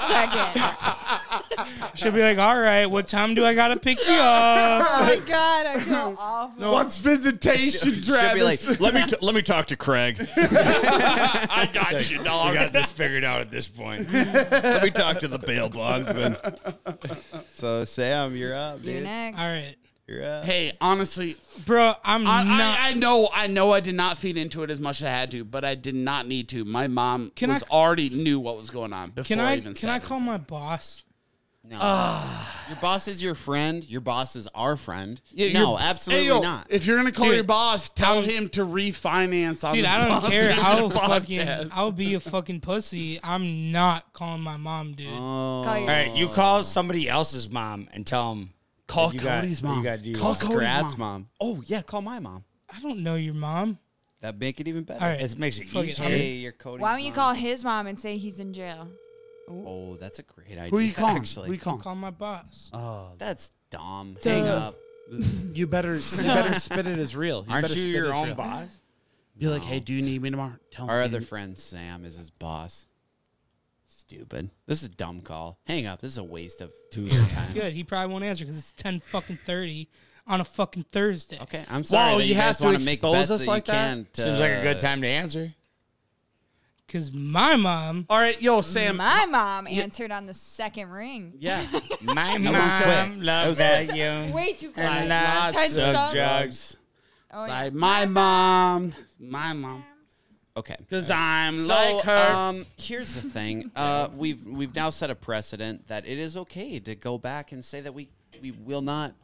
Second. She'll be like, all right, what time do I got to pick you up? Oh my God, I feel awful. What's visitation, She'll be Travis? like, let me talk to Craig. I got you, dog. We got this figured out at this point. Let me talk to the bail bondsman. so Sam, you're up, You dude. next. All right. You're up. Hey, honestly, Bro, I'm not. I know I did not feed into it as much as I had to, but I did not need to. My mom already knew what was going on before Can I I even can I said call anything. my boss? No. Your boss is your friend. Your boss is our friend. Yeah, no, you're- absolutely hey, yo, not. If you're gonna call Dude, your boss, tell him to refinance on Dude, this I don't care. podcast. I'll be a fucking pussy. I'm not calling my mom, dude. Oh, Call your- All right, you call somebody else's mom and tell them. Call You got- Cody's you mom. got DUI. Call Cody's Grad's mom. mom. Oh yeah, call my mom. I don't know your mom. That make it even better. All right. It makes it Fuck it. easier. Hey, you're Cody's Why don't you mom. call his mom and say he's in jail? Oh, that's a great idea. Who are you calling? Actually, Who you calling? Call my boss. that's dumb. Duh. Hang up. You better spit it as real. Aren't better you spit it your as own real. boss? Be like, hey, do you need me tomorrow? Tell Our me. other friend Sam is his boss. Stupid. This is a dumb call. Hang up. This is a waste of your time. Good. He probably won't answer because it's 10:30 on a fucking Thursday. Okay, I'm sorry Whoa, that you you have guys to want to make expose bets us that like you that? can't. Seems like a good time to answer. Because my mom. All right, yo, Sam. My mom answered on the second ring. Yeah. My was mom quick. loves that you. Way too quick. And lots lots of of drugs. Oh, yeah. Like my mom. Okay. Because I'm So, like her. here's the thing. We've now set a precedent that it is okay to go back and say that we will not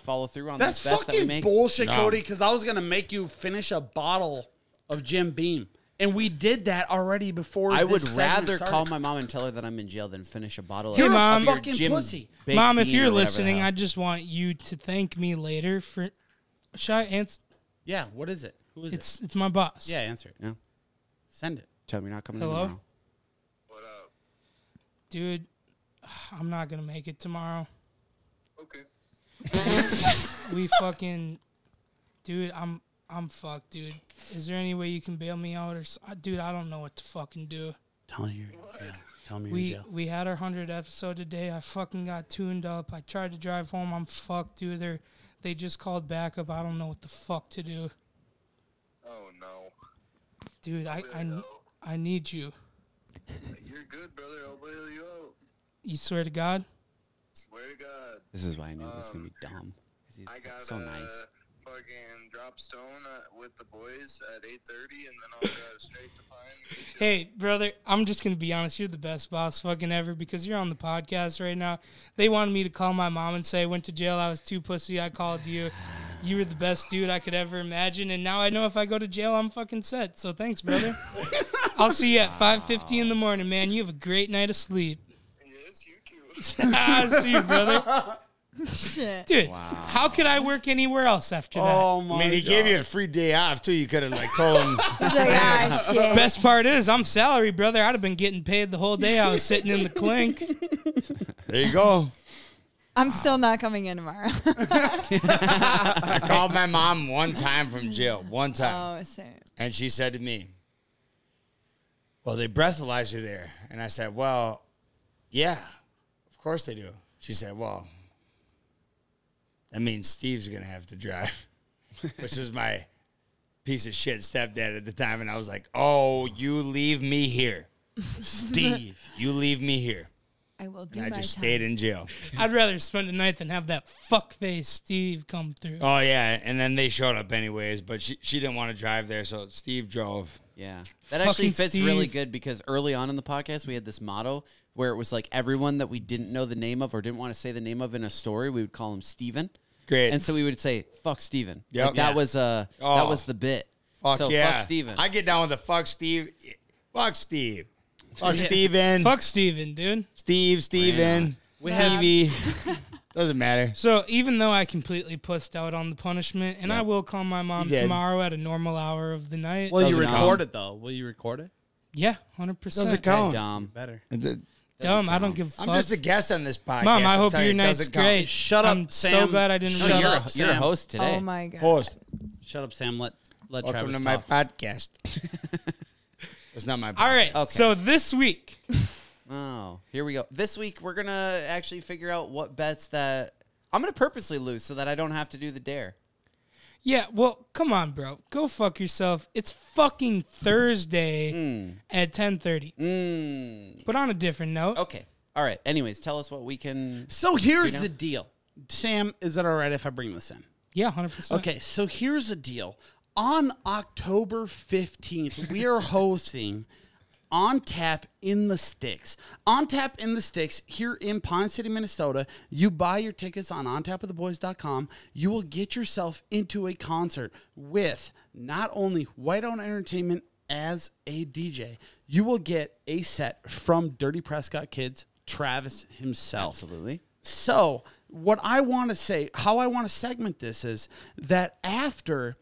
follow through on That's these bets that we fucking make. bullshit, No. Cody, because I was going to make you finish a bottle of Jim Beam. And we did that already before I this would segment rather started. call my mom and tell her that I'm in jail than finish a bottle Hey, of Mom. your fucking Jim pussy. baked Mom, if bean you're or whatever the listening, hell. I just want you to thank me later for. Should I answer? Yeah, what is it? Who is it? It's my boss. Yeah, answer it. Yeah. Send it. Tell me you're not coming Hello? in tomorrow. Dude, I'm not gonna make it tomorrow. Okay. We fucking, dude, I'm fucked, dude. Is there any way you can bail me out, or dude? I don't know what to fucking do. Tell me you're in jail. We had our 100th episode today. I fucking got tuned up. I tried to drive home. I'm fucked, dude. They just called backup. I don't know what the fuck to do, Oh no. dude. I need you. You're good, brother. I'll bail you out. You swear to God? Swear to God. This is why I knew it was gonna be dumb. 'Cause he's I got so nice. fucking drop stone with the boys at 8:30, and then I'll drive straight to Pine. And get you. Hey, brother, I'm just going to be honest. You're the best boss fucking ever because you're on the podcast right now. They wanted me to call my mom and say I went to jail. I was too pussy. I called you. You were the best dude I could ever imagine. And now I know if I go to jail, I'm fucking set. So thanks, brother. I'll see you at 5:50 in the morning, man. You have a great night of sleep. Yes, you too. See you, brother. Shit. Dude, how could I work anywhere else after that? Oh I my mean, he gave you a free day off too. You could have like told him. He's like, ah, shit. Best part is I'm salary, brother. I'd have been getting paid the whole day I was sitting in the clink. There you go. I'm still not coming in tomorrow. I called my mom one time from jail. One time. Oh, same. And she said to me, well, they breathalyze you there. And I said, well, yeah, of course they do. She said, well, that means Steve's going to have to drive, which was my piece of shit stepdad at the time. And I was like, oh, you leave me here. Steve. You leave me here. I will do And I my just time. stayed in jail. I'd rather spend the night than have that fuckface Steve come through. Oh, yeah. And then they showed up anyways, but she didn't want to drive there. So Steve drove. Yeah. That actually Fucking fits really Steve. good because early on in the podcast, we had this motto where it was like everyone that we didn't know the name of or didn't want to say the name of in a story, we would call him Steven. Great. And so we would say, fuck Steven. Yep. Like that Yeah. was that Oh. was the bit. Fuck so yeah. fuck Steven. I get down with the fuck Steve. Fuck Steve. Fuck Steven. Fuck Steven, dude. Steven. We have- Stevie. Doesn't matter. So even though I completely pussed out on the punishment, and I will call my mom tomorrow at a normal hour of the night. Will you record it though? Will you record it? Yeah, 100%. Doesn't count. Dumb. Better. Dumb. I don't give a fuck. I'm just a guest on this podcast. Mom, I I'm hope telling your you, it night's doesn't count. great. Shut up, I'm Sam. so glad I didn't. Shut read up, it. You're a Sam. host today. Oh my god. Host. Shut up, Sam. Let Welcome Travis to my talk. podcast. It's not my podcast. All right. Okay. So this week, Oh, here we go. This week, we're going to actually figure out what bets that I'm going to purposely lose so that I don't have to do the dare. yeah. Well, come on, bro. Go fuck yourself. It's fucking Thursday at 10:30. But on a different note, Okay. All right. Anyways, tell us what we can. So here's Do you know? the deal. Sam, is it all right if I bring this in? yeah, 100%. Okay, so here's the deal. On October 15th, we are hosting On Tap in the Sticks. On Tap in the Sticks here in Pine City, Minnesota. You buy your tickets on ontapwiththeboys.com. You will get yourself into a concert with not only Whiteout Entertainment as a DJ, you will get a set from Dirty Prescott Kids, Travis himself. Absolutely. So, what I want to say, how I want to segment this is that after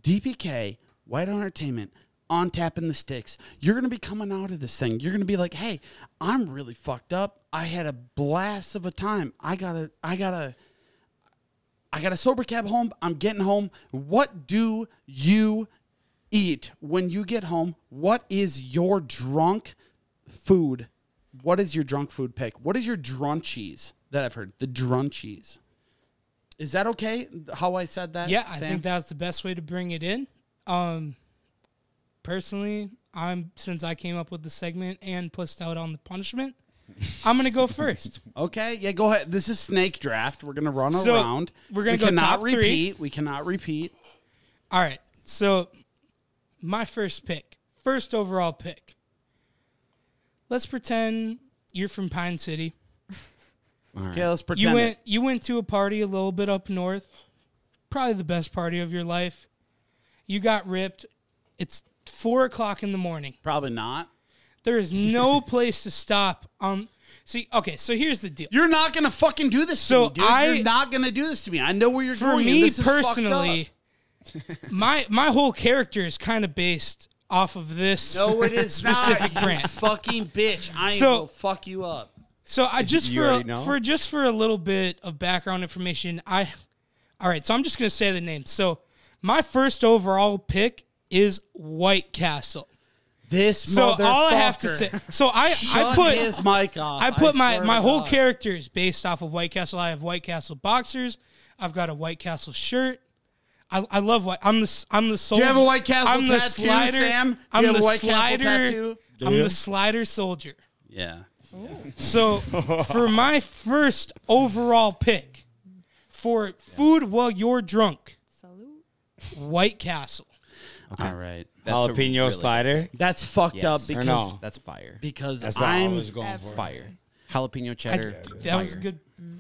DPK, Whiteout Entertainment, On Tap in the Sticks, you're going to be coming out of this thing. You're going to be like, hey, I'm really fucked up. I had a blast of a time. I got a sober cab home. I'm getting home. What do you eat when you get home? What is your drunk food? What is your drunk food pick? What is your drunchies that I've heard? The drunchies. Is that okay? How I said that? Yeah, I Sam? think that's the best way to bring it in. Personally, since I came up with the segment and pussed out on the punishment, I'm gonna go first. Okay, yeah, go ahead. This is snake draft. We're gonna run So, around. we're gonna we go cannot top three. repeat. We cannot repeat. All right. So, my first pick, first overall pick. Let's pretend you're from Pine City. Okay, let's pretend. You went to a party a little bit up north, probably the best party of your life. You got ripped. It's 4:00 in the morning. Probably not. There is no place to stop. So here's the deal. You're not gonna fucking do this So to me, dude. You're not gonna do this to me. I know where you're For going. and me this is fucked personally, my whole character is kind of based off of this up. No, it is specific not. You brand. fucking bitch. I So- will fuck you up. So I just You already know? for a little bit of background information, all right, so I'm just gonna say the name. So my first overall pick is White Castle. This So all I have to motherfucker. say, so I Shut put his mic off. I put swear my to whole God. character is based off of White Castle. I have White Castle boxers. I've got a White Castle shirt. I love White. I'm the soldier. Do you have a White Castle I'm the tattoo, slider. Sam? Do I'm you have the a White Castle slider. tattoo? I'm the slider soldier. Yeah. So for my first overall pick for food while you're drunk, Salute. White Castle. All right. That's a Jalapeno really- slider. That's fucked Yes. up Or because no? That's fire. because That's not all I I'm was going for. Fire. Jalapeno cheddar. That was a fire.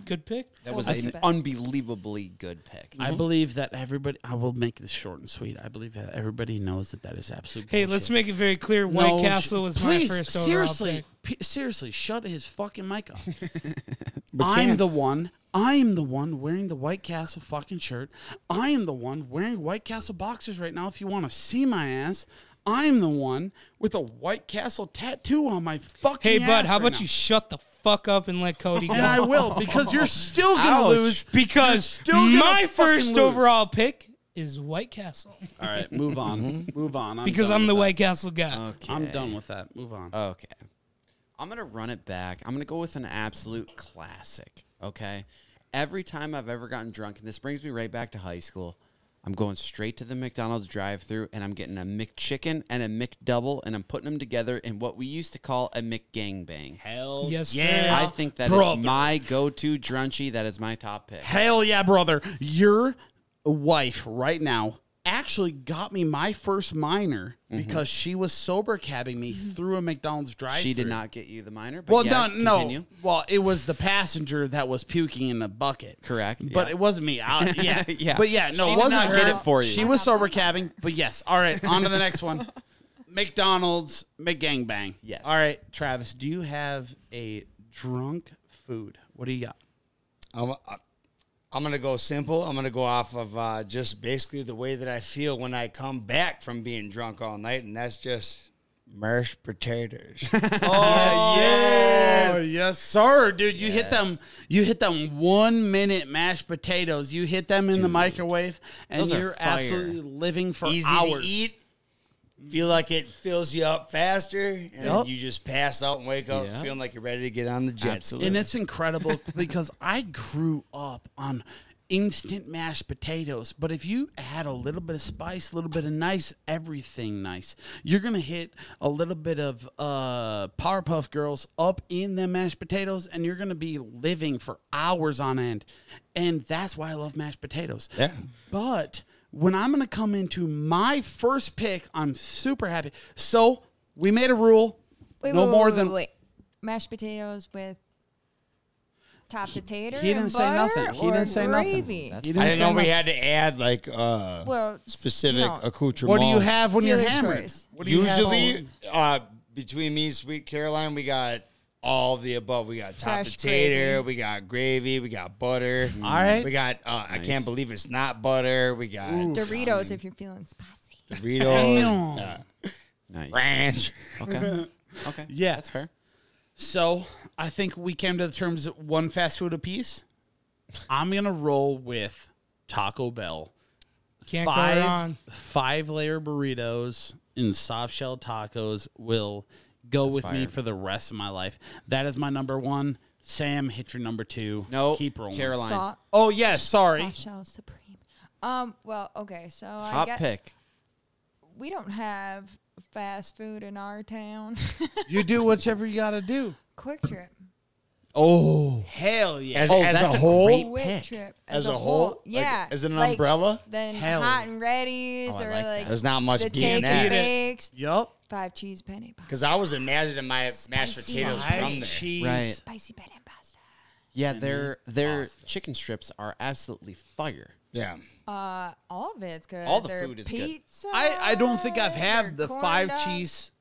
good pick. That was I an respect. unbelievably good pick. I believe that everybody. I will make this short and sweet. I believe that everybody knows that is absolute. Hey, bullshit. let's make it very clear. White No, Castle was please, my first overall seriously, pick. seriously, shut his fucking mic off. But I'm can't- the one. I am the one wearing the White Castle fucking shirt. I am the one wearing White Castle boxers right now. If you want to see my ass, I'm the one with a White Castle tattoo on my fucking. Hey, bud, ass how right about now. you shut the fuck up and let Cody go? And I will because you're still gonna Ouch. lose. Because still gonna my fucking first lose. overall pick is White Castle. All right, move on. Move on. Because done I'm with the that. White Castle guy. Okay. I'm done with that. Move on. Okay. I'm going to run it back. I'm going to go with an absolute classic, okay? Every time I've ever gotten drunk, and this brings me right back to high school, I'm going straight to the McDonald's drive-thru and I'm getting a McChicken and a McDouble, and I'm putting them together in what we used to call a McGangbang. Hell Yes, yeah. sir. I think that brother. is my go-to drunchy. That is my top pick. Hell yeah, brother. Your wife right now actually got me my first minor because she was sober cabbing me through a McDonald's drive-thru. She did not get you the minor, but Well, yeah, no. continue. Well, it was the passenger that was puking in the bucket. Correct. But yeah. it wasn't me. Yeah. Yeah. But yeah, no, She it did wasn't not her. get it for you. She was sober cabbing. But yes. All right, on to the next one. McDonald's McGangbang. Yes. All right, Travis, do you have a drunk food? What do you got? I'm going to go simple. I'm going to go off of just basically the way that I feel when I come back from being drunk all night, and that's just mashed potatoes. Yes, sir, dude. You hit them. You hit them 1 minute mashed potatoes. You hit them in the microwave, and Those are you're fire. absolutely living for Easy hours. to eat. Feel like it fills you up faster, and Yup. you just pass out and wake up Yeah. feeling like you're ready to get on the jet. Absolutely. And it's incredible because I grew up on instant mashed potatoes. But if you add a little bit of spice, a little bit of nice, everything nice, you're going to hit a little bit of Powerpuff Girls up in the mashed potatoes, and you're going to be living for hours on end. And that's why I love mashed potatoes. Yeah. But when I'm going to come into my first pick, I'm super happy. So we made a rule. No more than mashed potatoes with top potato. He didn't and say butter nothing. He or didn't say nothing. gravy? That's You I didn't didn't say know we nothing. had to add like Well, specific you know, accoutrement. What do you have when you're Dealer's hammered? choice. What do you have Usually, on- between me and Sweet Caroline, we got all of the above. We got top Fresh potato, gravy. we got gravy, we got butter. All right. We got, I can't believe it's not butter. We got Doritos if you're feeling spicy. Doritos, Nice. ranch. Okay. Okay. Yeah. That's fair. So I think we came to the terms of one fast food apiece. I'm gonna roll with Taco Bell. Can't go wrong. 5-layer burritos and soft shell tacos will go with me fire. for the rest of my life. That is my number one. Sam, hit your number two. No, keep rolling. Caroline. Oh yes, sorry. Soft shell supreme. Well, okay, so I Top get pick. we don't have fast food in our town. You do whatever you gotta do. Quick Trip. Oh hell yeah! As, that's as a a whole, great Quick pick. Trip. As a whole? Like, Yeah. as an like, umbrella? Then Hell Hot yeah. and Ready's Oh, I or like like There's not much the being Take that. and Bakes. Yup. 5 cheese penny pasta. Because I was imagining my mashed Spicy potatoes fried from there. cheese. Right. Spicy bread and pasta. Yeah, their chicken strips are absolutely fire. Yeah. All of it's good. All the Their food is good. pizza, I don't think I've their had the corn 5 dogs, cheese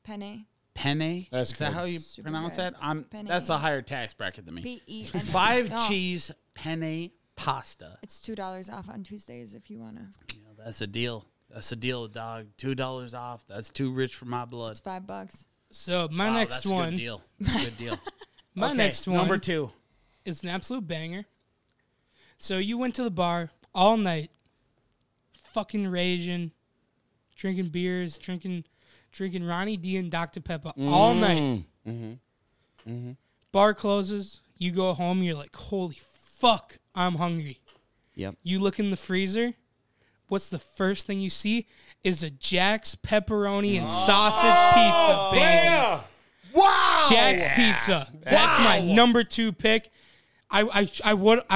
penne. penne. That's Is that good. how you Super pronounce good. that? Penne. That's a higher tax bracket than me. P-E-N-N. 5 No, cheese penne pasta. It's $2 off on Tuesdays if you want to. That's a deal. That's a deal, dog. $2 off. That's too rich for my blood. It's $5. So my Wow, next that's a one, good deal. That's a good deal. my Okay, next one, number 2. is an absolute banger. So you went to the bar all night, fucking raging, drinking beers, drinking Ronnie D and Dr. Pepper all night. Bar closes, you go home, you're like, holy fuck, I'm hungry. Yep. You look in the freezer. What's the first thing you see? Is a Jack's pepperoni and sausage pizza, baby. Wow. Jack's Pizza. That's my number 2 pick. I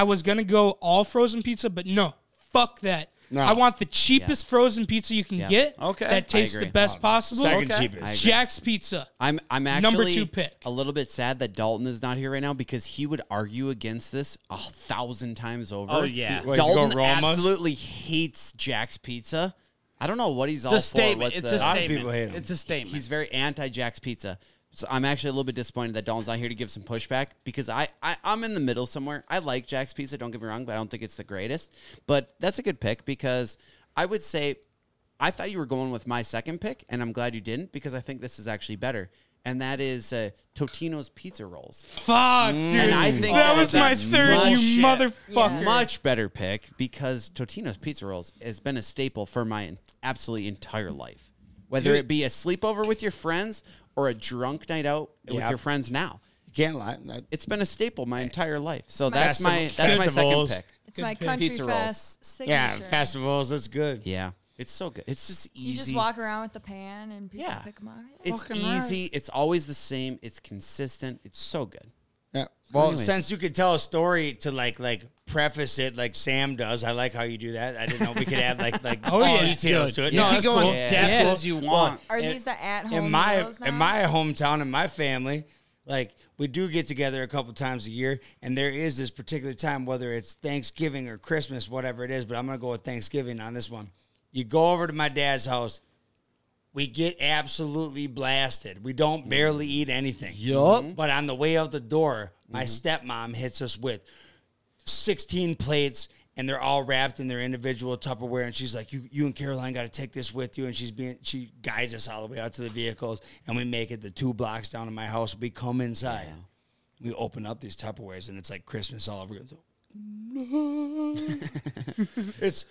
was gonna go all frozen pizza, but no, fuck that. No. I want the cheapest frozen pizza you can get. Okay. That tastes the agree. best possible. Second Okay. cheapest. I agree. Jack's Pizza. I'm actually Number 2 pick. a little bit sad that Dalton is not here right now because he would argue against this 1,000 times over. Oh, yeah. What, he's going Dalton Roma's? absolutely hates Jack's Pizza. I don't know what he's all It's a for. statement. What's It's the- a lot of statement. people hate him. It's a statement. He's very anti Jack's Pizza. So I'm actually a little bit disappointed that Dalton's not here to give some pushback because I'm in the middle somewhere. I like Jack's Pizza, don't get me wrong, but I don't think it's the greatest. But that's a good pick because I would say I thought you were going with my second pick, and I'm glad you didn't because I think this is actually better. And that is Totino's Pizza Rolls. Fuck, dude. And I think that that was is my a third, much- you motherfucker. Much better pick because Totino's Pizza Rolls has been a staple for my absolutely entire life. Whether it be a sleepover with your friends or a drunk night out with Yep. your friends now. You can't lie. It's been a staple my entire life. So my- that's my second Festivals. pick. It's my pick. country Pizza rolls. fest signature. Yeah, festivals. That's good. Yeah. It's so good. It's just easy. You just walk around with the pan and people Yeah. pick them up. It's easy. It's always the same. It's consistent. It's so good. Yeah. Well, anyways. since you could tell a story to like preface it like Sam does, I like how you do that. I didn't know we could add like Oh, yeah. details to it. No, keep that's going. cool. Yeah. Depth Yeah. as you want. Are in- these the at-home in my meals now? in my hometown and my family, like we do get together a couple times a year, and there is this particular time, whether it's Thanksgiving or Christmas, whatever it is. But I'm gonna go with Thanksgiving on this one. You go over to my dad's house. We get absolutely blasted. We don't barely eat anything. Yup. But on the way out the door, my stepmom hits us with 16 plates, and they're all wrapped in their individual Tupperware. And she's like, you and Caroline got to take this with you. And she guides us all the way out to the vehicles, and we make it the 2 blocks down to my house. We come inside. Yeah. We open up these Tupperwares, and it's like Christmas all over. It's,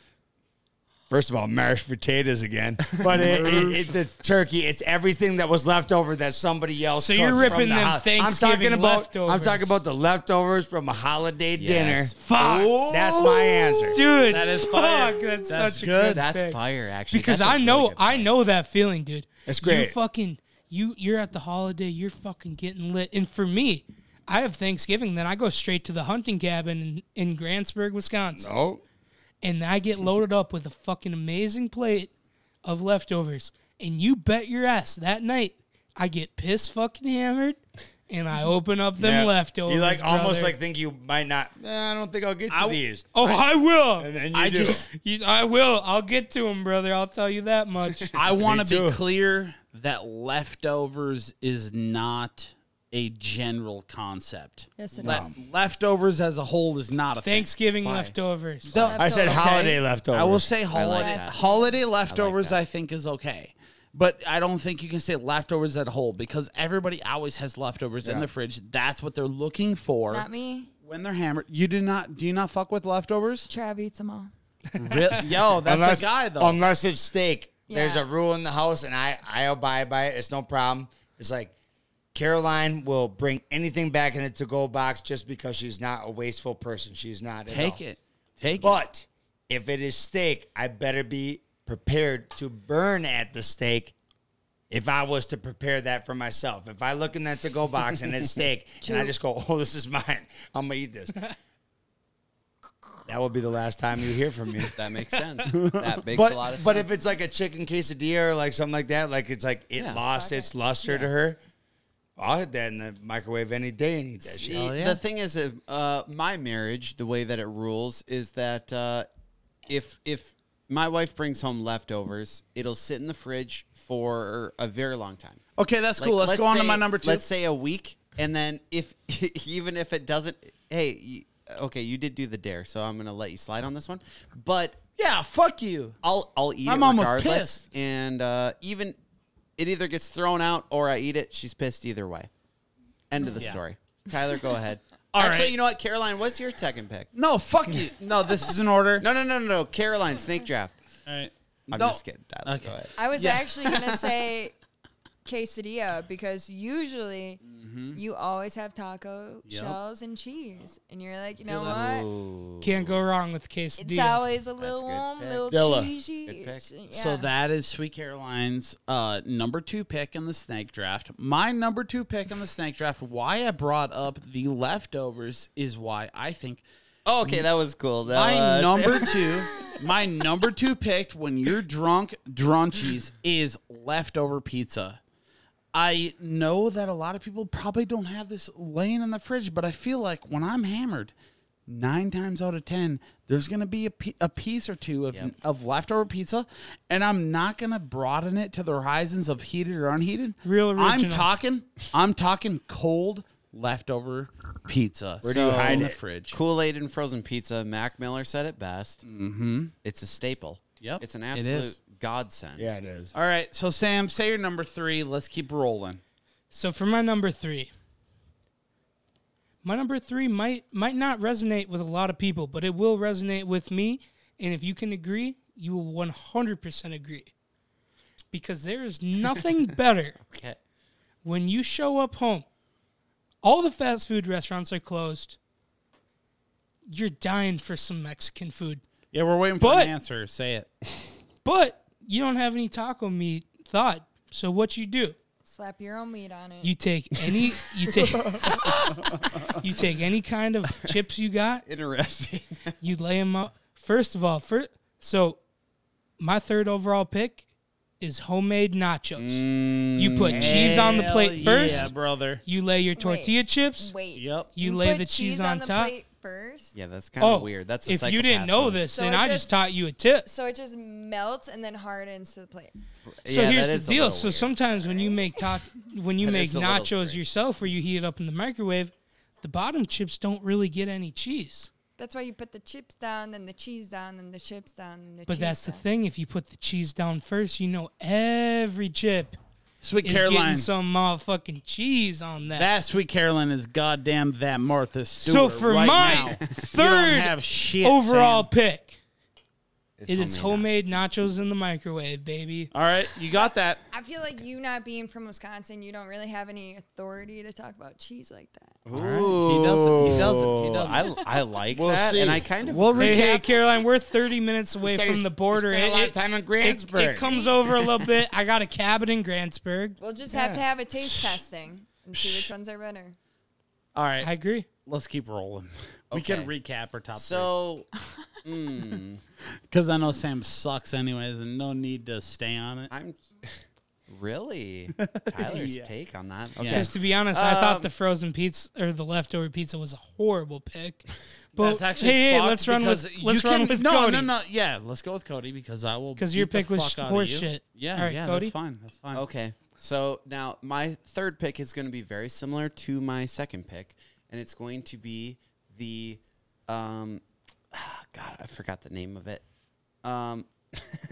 first of all, mashed potatoes again. But the turkey, it's everything that was left over that somebody else So cooked you're ripping from the them Thanksgiving leftovers. I'm talking about the leftovers from a holiday dinner. Fuck. Ooh. That's my answer. Dude, That is fire. fuck, that's such a good. good That's pick. fire, actually. Because That's a I really know good I pick. know that feeling, dude. That's great. You fucking you're at the holiday, you're fucking getting lit. And for me, I have Thanksgiving, then I go straight to the hunting cabin in Grantsburg, Wisconsin. No. And I get loaded up with a fucking amazing plate of leftovers. And you bet your ass that night I get piss fucking hammered and I open up them leftovers. You like almost brother. like think you might not. I don't think I'll get to these. Oh, I will. And then you do. I will. I'll get to them, brother. I'll tell you that much. I want to Me be too. clear that leftovers is not a general concept. Yes, it Le- is. Leftovers as a whole is not a thing. Thanksgiving leftovers. I said holiday leftovers. I will say that. holiday leftovers. that. I think is okay, but I don't think you can say leftovers as a whole because everybody always has leftovers in the fridge. That's what they're looking for Not me. when they're hammered. You do not. Do you not fuck with leftovers? Trav eats them all. Yo, that's a guy though. Unless it's steak. There's Yeah. a rule in the house, and I abide by it. It's no problem. It's like Caroline will bring anything back in the to-go box just because she's not a wasteful person. She's not at all. Take it. But if it is steak, I better be prepared to burn at the steak if I was to prepare that for myself. If I look in that to-go box and it's steak, and I just go, oh, this is mine. I'm going to eat this. That will be the last time you hear from me. That makes sense. That makes a lot of sense. But if it's like a chicken quesadilla or like something like that, like it's like it lost its luster to her, I'll hit that in the microwave any day and eat that shit. See, the thing is, my marriage, the way that it rules is that if my wife brings home leftovers, it'll sit in the fridge for a very long time. Okay, that's cool. Let's go on to my number 2. Let's say a week, and then if even if it doesn't, okay, you did do the dare, so I'm gonna let you slide on this one. But yeah, fuck you. I'll eat I'm it almost regardless, pissed. and even it either gets thrown out or I eat it. She's pissed either way. End of the story. Tyler, go ahead. Actually, right. you know what, Caroline, what's your second pick? No, fuck you. No, this is in order. No. Caroline, snake draft. All right. I'm No. just kidding. Tyler, Okay. go ahead. I was actually going to say quesadilla because usually you always have taco shells and cheese. And you're like, you know what? Can't go wrong with quesadilla. It's always a little good warm, pick. little Dilla. cheesy. Good pick. Yeah. So that is Sweet Caroline's number 2 pick in the snake draft. My number 2 pick in the snake draft, why I brought up the leftovers is why I think Oh, okay, that was cool. my number 2 picked when you're drunk, drunchies, is leftover pizza. I know that a lot of people probably don't have this laying in the fridge, but I feel like when I'm hammered, 9 times out of 10, there's going to be a piece or two of leftover pizza, and I'm not going to broaden it to the horizons of heated or unheated. Real original. I'm talking cold leftover pizza. Where do you hide in the it? fridge? Kool-Aid and frozen pizza. Mac Miller said it best. Mm-hmm. It's a staple. Yep, It's an it absolute is. godsend. Yeah, it is. All right, so Sam, say your number 3. Let's keep rolling. So for my number 3, my number 3 might not resonate with a lot of people, but it will resonate with me. And if you can agree, you will 100% agree. Because there is nothing better Okay. when you show up home. All the fast food restaurants are closed. You're dying for some Mexican food. Yeah, we're waiting for But- an answer. Say it. But you don't have any taco meat thawed. So what you do? Slap your own meat on it. You take any you take any kind of chips you got. Interesting. You lay them out. First of all, so my third overall pick is homemade nachos. You put cheese on the plate first. Yeah, brother. You lay your tortilla chips. Wait. Yep. You You lay put the cheese cheese on the top. plate first? Yeah, that's kind of Oh, weird. That's a if you didn't psychopath know thing. this, So then it I just taught you a tip. So it just melts and then hardens to the plate. So Yeah, here's that the is a deal. little So weird. sometimes when you make when you That make is a little nachos strange. yourself, or you heat it up in the microwave, the bottom chips don't really get any cheese. That's why you put the chips down, then the cheese down, then the chips down, then the But cheese that's the down. thing. If you put the cheese down first, you know every chip Sweet is Caroline. getting some motherfucking cheese on that. That Sweet Caroline is goddamn that Martha Stewart. So for right my now. third You don't have shit, overall Sam. pick, It's it is homemade nachos in the microwave, baby. All right, you got that. I feel like you not being from Wisconsin, you don't really have any authority to talk about cheese like that. He doesn't. He doesn't. He doesn't. I like We'll that, see. and I kind of Hey, Caroline, we're 30 minutes away from the border. Spent a lot of time in Grantsburg. It comes over a little bit. I got a cabin in Grantsburg. We'll just have to have a taste testing and see which ones are better. All right, I agree. let's keep rolling. We Okay. can recap our top So, because I know Sam sucks anyways, and no need to stay on it. I'm really Tyler's take on that. Okay. Because to be honest, I thought the frozen pizza or the leftover pizza was a horrible pick. But That's actually hey, fucked let's run because with you let's run can- with no, Cody. No, yeah, let's go with Cody because I will. Because your beat the pick was fuck out of horse you. shit. Yeah, All right, yeah, Cody? that's fine. That's fine. Okay. So now my third pick is going to be very similar to my second pick, and it's going to be the, God, I forgot the name of it.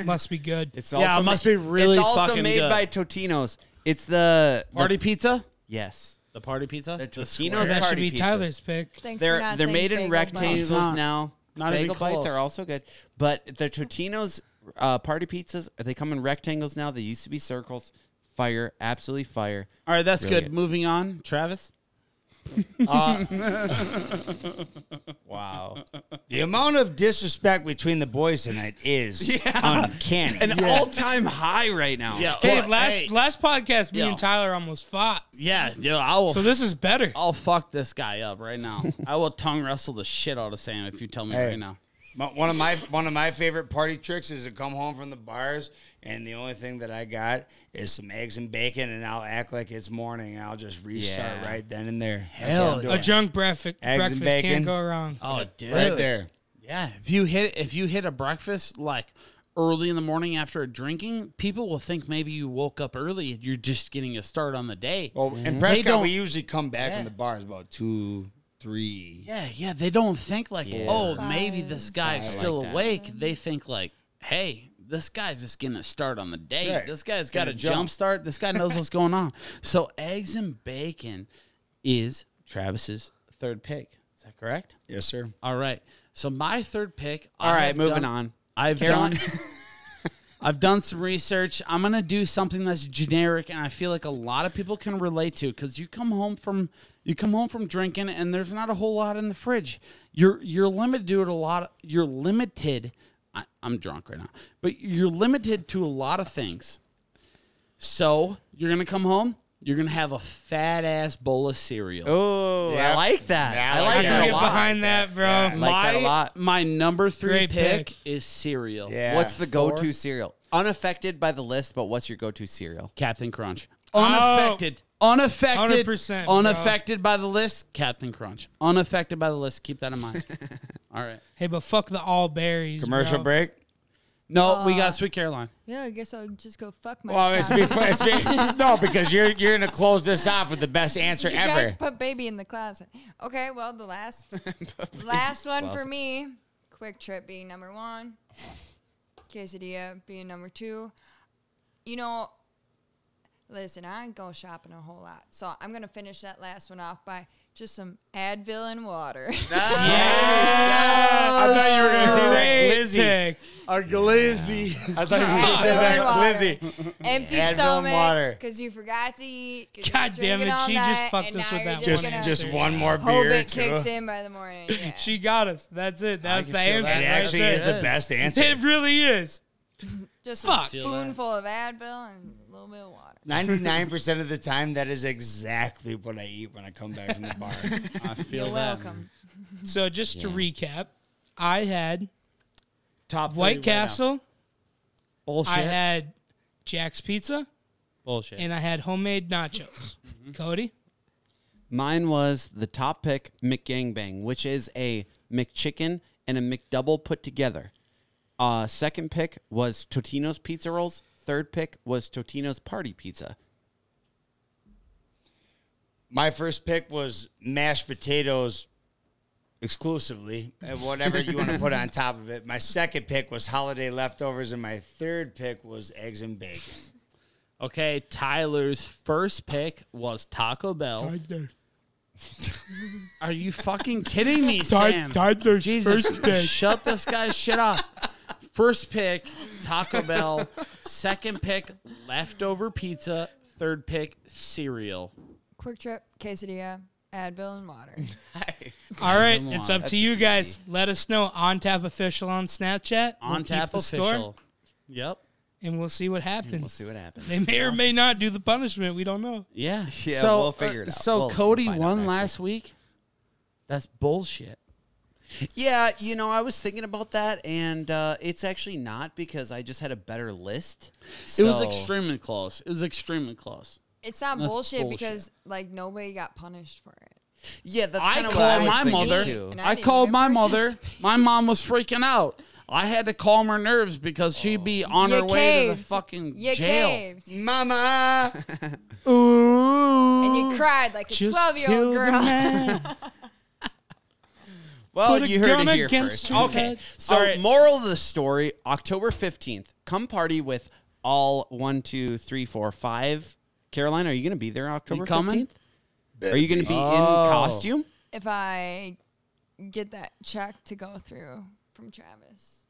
Must be good. It's Yeah, also it must be really It's also fucking made good. by Totino's. It's the Party pizza. Yes, The party pizza. the The Totino's that should party be pizzas. Tyler's pick. Thanks for They're not they're saying made in bagel rectangles bites. now. Not even Bagel bites close. are also good, but the Totino's party pizzas they come in rectangles now. They used to be circles. Fire, absolutely fire. All right, that's Really good. good. Moving on, Travis. Wow. The amount of disrespect between the boys tonight is uncanny. An all-time high right now. Yeah. Hey, well, last podcast, me Yo. and Tyler almost fought. Yeah, yo, I will. So this is better. I'll fuck this guy up right now. I will tongue wrestle the shit out of Sam if you tell me Hey. right now. One of my favorite party tricks is to come home from the bars, and the only thing that I got is some eggs and bacon, and I'll act like it's morning, and I'll just restart Yeah. right then and there. That's Hell what I'm yeah. doing. A junk breakfast and bacon. can't go wrong. Oh, dude. Right there. Yeah, if you hit a breakfast like early in the morning after drinking, people will think maybe you woke up early and you're just getting a start on the day. Well, in They Prescott, don't- we usually come back Yeah. from the bars about 2, 3. Yeah, they don't think like, Yeah. oh, maybe this guy's I like still that. awake. They think like, hey, this guy's just getting a start on the day. Right. This guy's got a Getting a jump. jump start. This guy knows what's going on. So eggs and bacon is Travis's third pick. Is that correct? Yes, sir. All right. So my third pick. All right, moving on. Caroline? I've done some research. I'm gonna do something that's generic, and I feel like a lot of people can relate to because you come home from drinking, and there's not a whole lot in the fridge. You're limited to a lot. You're limited. I'm drunk right now, but you're limited to a lot of things. So you're gonna come home. You're gonna have a fat ass bowl of cereal. Oh, Yeah. I like that. Yeah, I I like like I that can a get lot. behind that, bro. Yeah. like that a lot. My number 3 Great pick pick. is cereal. Yeah. What's the go-to cereal? Unaffected by the list, but what's your go-to cereal? Captain Crunch. Oh. Unaffected. 100%, bro. Unaffected by the list, Captain Crunch. Unaffected by the list. Keep that in mind. All right. Hey, but fuck the all berries. Commercial bro. break? No, we got Sweet Caroline. Yeah, I guess I'll just go fuck my. Well, no, because you're going to close this off with the best answer You guys ever. put baby in the closet. Okay, well, the last one for me. Quick Trip being number 1. Quesadilla being number 2. You know, listen, I ain't go shopping a whole lot. So I'm going to finish that last one off by just some Advil and water. I thought you were going to say that Great glizzy. pick. Our glizzy. I thought you were going to say Advil that and water. glizzy. Empty Advil and stomach water. because you forgot to eat. 'cause you God were damn drinking it, all she just night, fucked and us now with you're that just one gonna Just answer. one more hope beer, it too. kicks in by the morning. Yeah. She got us. That's it. That's the can feel answer. that. It right actually there. is the best answer. It really is. Just Fuck. a spoonful of Advil and a little bit of water. 99% of the time, that is exactly what I eat when I come back from the bar. I feel You're that. welcome. So just to recap, I had Top 3 White right now. Castle, Bullshit. I had Jack's Pizza, Bullshit. and I had homemade nachos. Mm-hmm. Cody? Mine was the top pick, McGangbang, which is a McChicken and a McDouble put together. Second pick was Totino's Pizza Rolls. Third pick was Totino's Party Pizza. My first pick was mashed potatoes exclusively, whatever you want to put on top of it. My second pick was holiday leftovers, and my third pick was eggs and bacon. Okay, Tyler's first pick was Taco Bell. Are you fucking kidding me, Sam? Tyler's Jesus, first pick. shut this guy's shit off. First pick, Taco Bell. Second pick, leftover pizza. Third pick, cereal. Quick Trip, quesadilla, Advil and water. All right, it's up to you guys. Let us know. On Tap Official on Snapchat. On Tap Official. Yep. And we'll see what happens. We'll see what happens. They may or may not do the punishment. We don't know. Yeah. Yeah, so, we'll figure it out. So We'll Cody find out won next last week? That's bullshit. Yeah, I was thinking about that, and it's actually not because I just had a better list. It was So- extremely close. It was extremely close. It's not That's bullshit, bullshit. because like nobody got punished for it. Yeah, that's I kind of what I called was my thinking mother. too. And I didn't called even my mother. participate. My mom was freaking out. I had to calm her nerves because she'd be on her way to the fucking You jail. caved. Mama! Ooh. And you cried like a Just 12-year-old kill the girl. man. Well, Put a you heard gun it here against first. your Okay, head. so All right. moral of the story: October 15th, come party with all 1, 2, 3, 4, 5. Caroline, are you going to be there October coming? 15th? Are you going to be in Oh. costume? If I get that check to go through from Travis.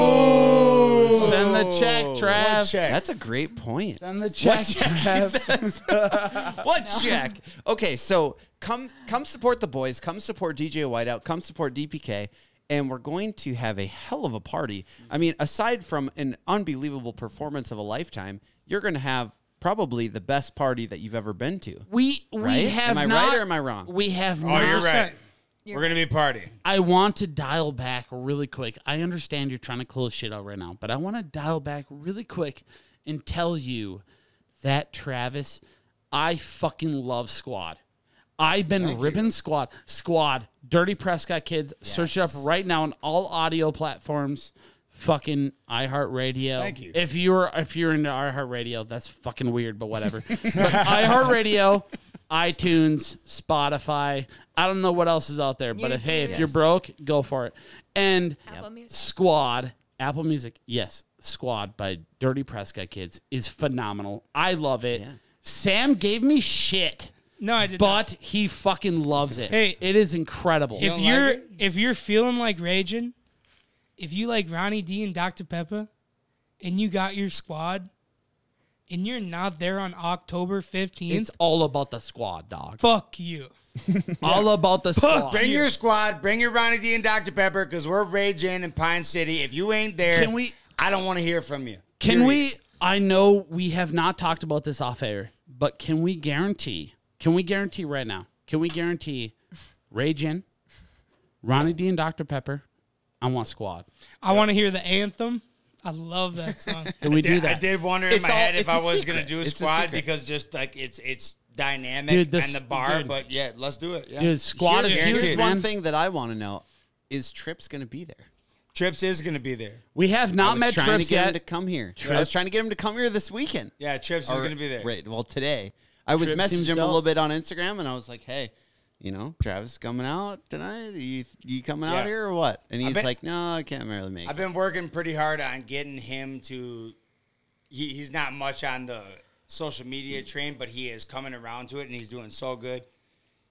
Oh. Send the check, One Trav. check. That's a great point. Send the check, Trav. What check? Okay, so come support the boys. Come support DJ Whiteout. Come support DPK. And we're going to have a hell of a party. I mean, aside from an unbelievable performance of a lifetime, you're going to have probably the best party that you've ever been to. We Right? have Am I not, right or am I wrong? We have Oh, not. you're right. You're We're going to be partying. I want to dial back really quick. I understand you're trying to close shit out right now, but I want to dial back really quick and tell you that, Travis, I fucking love Squad. I've been ripping Squad. Squad, Dirty Prescott Kids. Search it up right now on all audio platforms. Fucking iHeartRadio. Thank you. If you're into iHeartRadio, that's fucking weird, but whatever. But iHeartRadio, iTunes, Spotify. I don't know what else is out there, but if you're broke, go for it. And Apple Music. Squad, Apple Music, yes, Squad by Dirty Prescott Kids is phenomenal. I love it. Sam gave me shit, No, I did not. but he fucking loves it. Hey, it is incredible. If you're feeling like raging, if you like Ronnie D and Dr. Pepper, and you got your Squad, and you're not there on October 15th, It's all about the Squad, dog. fuck you. All about the Squad. Bring your squad. Bring your Ronnie D and Dr. Pepper, because we're raging in Pine City. If you ain't there, I don't want to hear from you. Can we? I know we have not talked about this off air, but can we guarantee? Can we guarantee right now? Can we guarantee Rage In, Ronnie D and Dr. Pepper? I want Squad. I want to hear the anthem. I love that song. Can we do that? I did wonder in my head if I was going to do a It's a squad secret. because just like it's dynamic Dude, this- and the bar, dude. but yeah, let's do it. Yeah. Dude, Squad is Here's huge, one man. thing that I want to know: is Trips going to be there? Trips is going to be there. We have I not was met trying Trips to get him yet. to come here. I Trip- was trying to get him to come here this weekend. Yeah, Trips is going to be there. Right. Well, today I was Trip messaging seems him a dope. little bit on Instagram, and I was like, "Hey, Travis coming out tonight? You coming out Yeah. here or what?" And he's been- like, "No, I can't really make I've it." been working pretty hard on getting him to. He's not much on the social media train, but he is coming around to it, and he's doing so good.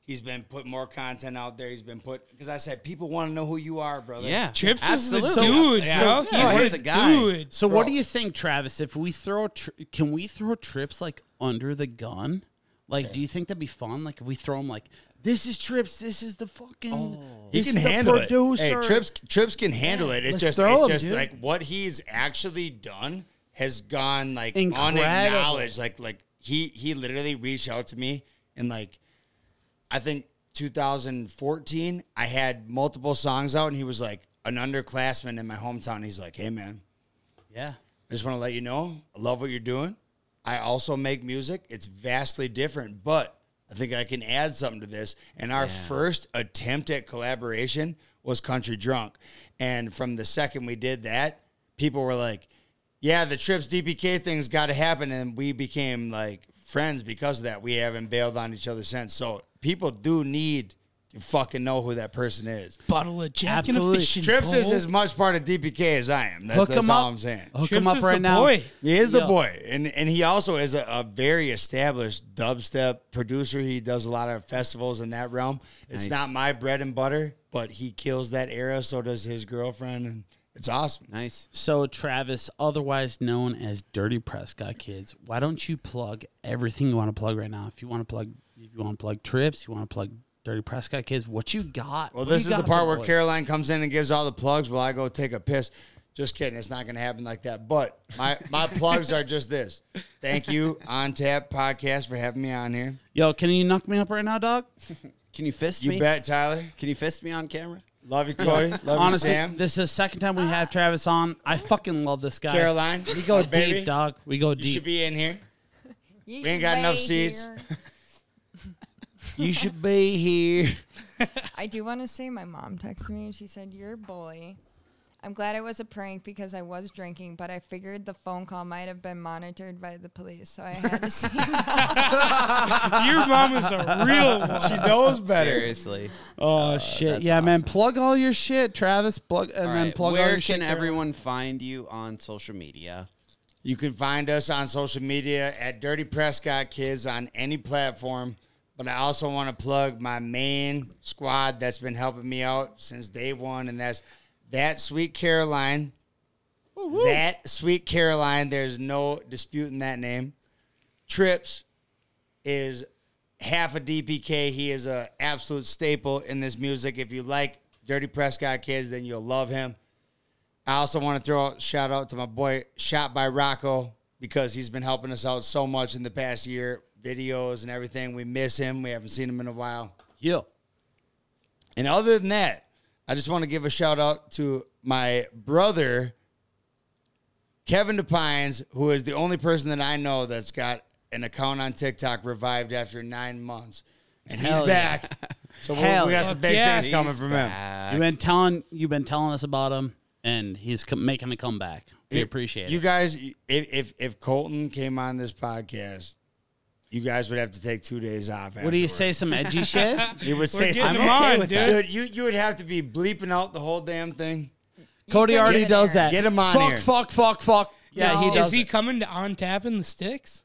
He's been putting more content out there. He's been because I said people want to know who you are, brother. Yeah, Trips absolutely. is the dude, Yeah. bro. Yeah, He's he's the a guy. dude. So what do you think, Travis? If we throw, can we throw Trips like under the gun? Like, do you think that'd be fun? Like, if we throw him like, this is Trips, this is the fucking, He this can is the handle it. producer. Hey, Trips can handle it. It's let's just throw him, dude. like what he's actually done has gone like Incredible. unacknowledged. Like he literally reached out to me and like I think 2014 I had multiple songs out and he was like an underclassman in my hometown. He's like, hey man, Yeah. I just want to let you know I love what you're doing. I also make music. It's vastly different, but I think I can add something to this. And our first attempt at collaboration was Country Drunk. And from the second we did that, people were like, yeah, the Trips DPK thing's got to happen. And we became like friends because of that. We haven't bailed on each other since. So people do need you fucking know who that person is. Bottle of Jack Absolutely. and a fishing Trips is pole. as much part of DPK as I am. Hook That's him all up. I'm saying. Hook Trips him up is right the now. boy. He is the Yo. boy, and he also is a very established dubstep producer. He does a lot of festivals in that realm. It's Nice. not my bread and butter, but he kills that era. So does his girlfriend, and it's awesome. Nice. So, Travis, otherwise known as Dirty Prescott Kids, why don't you plug everything you want to plug right now? If you want to plug Trips, you want to plug Dirty Prescott Kids, what you got? Well, What this you is the got part for where boys? Caroline comes in and gives all the plugs while I go take a piss. Just kidding. It's not going to happen like that. But my plugs are just this. Thank you, On Tap Podcast, for having me on here. Yo, can you knock me up right now, dog? Can you fist You me? bet, Tyler. Can you fist me on camera? Love you, Cody. Love Honestly, you, Sam. this is the second time we have Travis on. I fucking love this guy. Caroline. We go my baby. deep, dog. We go You deep. should be in here. You We ain't should got enough lay seats. here. You should be here. I do want to say my mom texted me and she said, "You're a bully." I'm glad it was a prank because I was drinking, but I figured the phone call might have been monitored by the police, so I had to say Your mom is a real one. She knows better. Seriously. Oh shit! that's Yeah, man. awesome. Plug all your shit, Travis. Plug and All then right. plug all Where your shit. can Caroline. everyone find you on social media? You can find us on social media at Dirty Prescott Kids on any platform. But I also want to plug my main squad that's been helping me out since day one, and that's That Sweet Caroline. That Sweet Caroline. There's no disputing that name. Trips is half a DPK. He is an absolute staple in this music. If you like Dirty Prescott Kids, then you'll love him. I also want to throw a shout out to my boy Shot by Rocco because he's been helping us out so much in the past year, videos and everything. We miss him. We haven't seen him in a while. Yeah. And other than that, I just want to give a shout out to my brother, Kevin DePines, who is the only person that I know that's got an account on TikTok revived after 9 months. And he's Hell yeah. back. So Hell we got some big yeah. things coming He's from him. back. You've been telling us about him, and he's making a comeback. We appreciate You it. guys, if Colton came on this podcast, you guys would have to take 2 days off. What do you say? Some edgy shit? He would We're say getting something. him on, dude. Dude, you would have to be bleeping out the whole damn thing. Cody couldn't already get does there. that. Get him on fuck, here. Fuck. Yeah, he does. Is he it. coming to On Tap in the Sticks?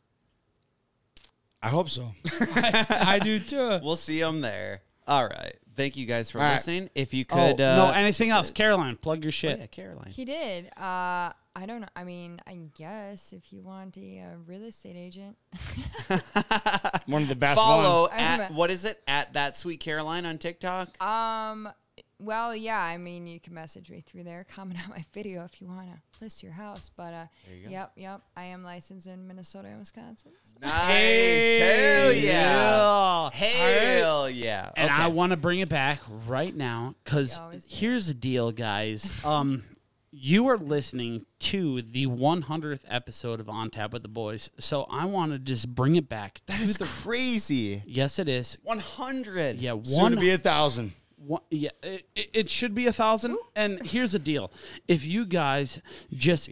I hope so. I do too. We'll see them there. All right. Thank you guys for All right. listening. If you Oh, could. no, anything else? Caroline, plug your Oh, shit. yeah, Caroline. he did. I don't know. I mean, I guess if you want a real estate agent, One of the best Follow ones. I at, remember- what is it? At That Sweet Caroline on TikTok? well, yeah. I mean, you can message me through there, comment on my video if you want to list your house. But you go. yep. I am licensed in Minnesota and Wisconsin. So. Nice. Hell Yeah. yeah. Hell yeah. And Okay. I want to bring it back right now because You always do. here's the deal, guys. You are listening to the 100th episode of On Tap with the Boys, so I want to just bring it back. That is crazy. Yes, it is. 100. Yeah, Soon to be 1,000. Yeah, it should be 1,000. And here's the deal: if you guys here's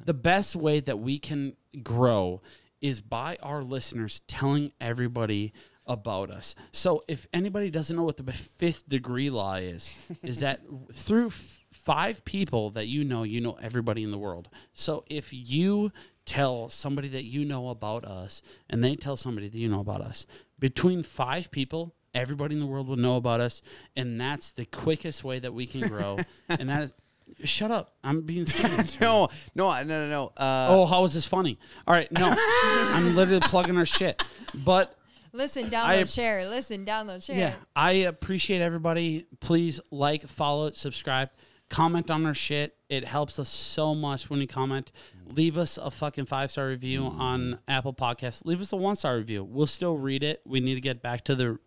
the best way that we can grow is by our listeners telling everybody about us. So if anybody doesn't know what the fifth degree law is that through 5 people that you know everybody in the world. So if you tell somebody that you know about us and they tell somebody that you know about us, between 5 people, everybody in the world will know about us, and that's the quickest way that we can grow. And that is, shut up! I'm being serious. No. Oh, how is this funny? All right, no, I'm literally plugging our shit. But Listen, download, share. Listen, download, share. yeah, I appreciate everybody. Please like, follow, subscribe, comment on our shit. It helps us so much when you comment. Leave us a fucking 5-star review on Apple Podcasts. Leave us a 1-star review. We'll still read it. We need to get back to the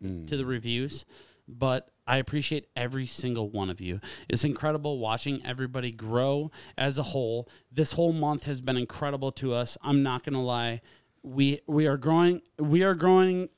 reviews, but I appreciate every single one of you. It's incredible watching everybody grow as a whole. This whole month has been incredible to us. I'm not gonna lie. We are growing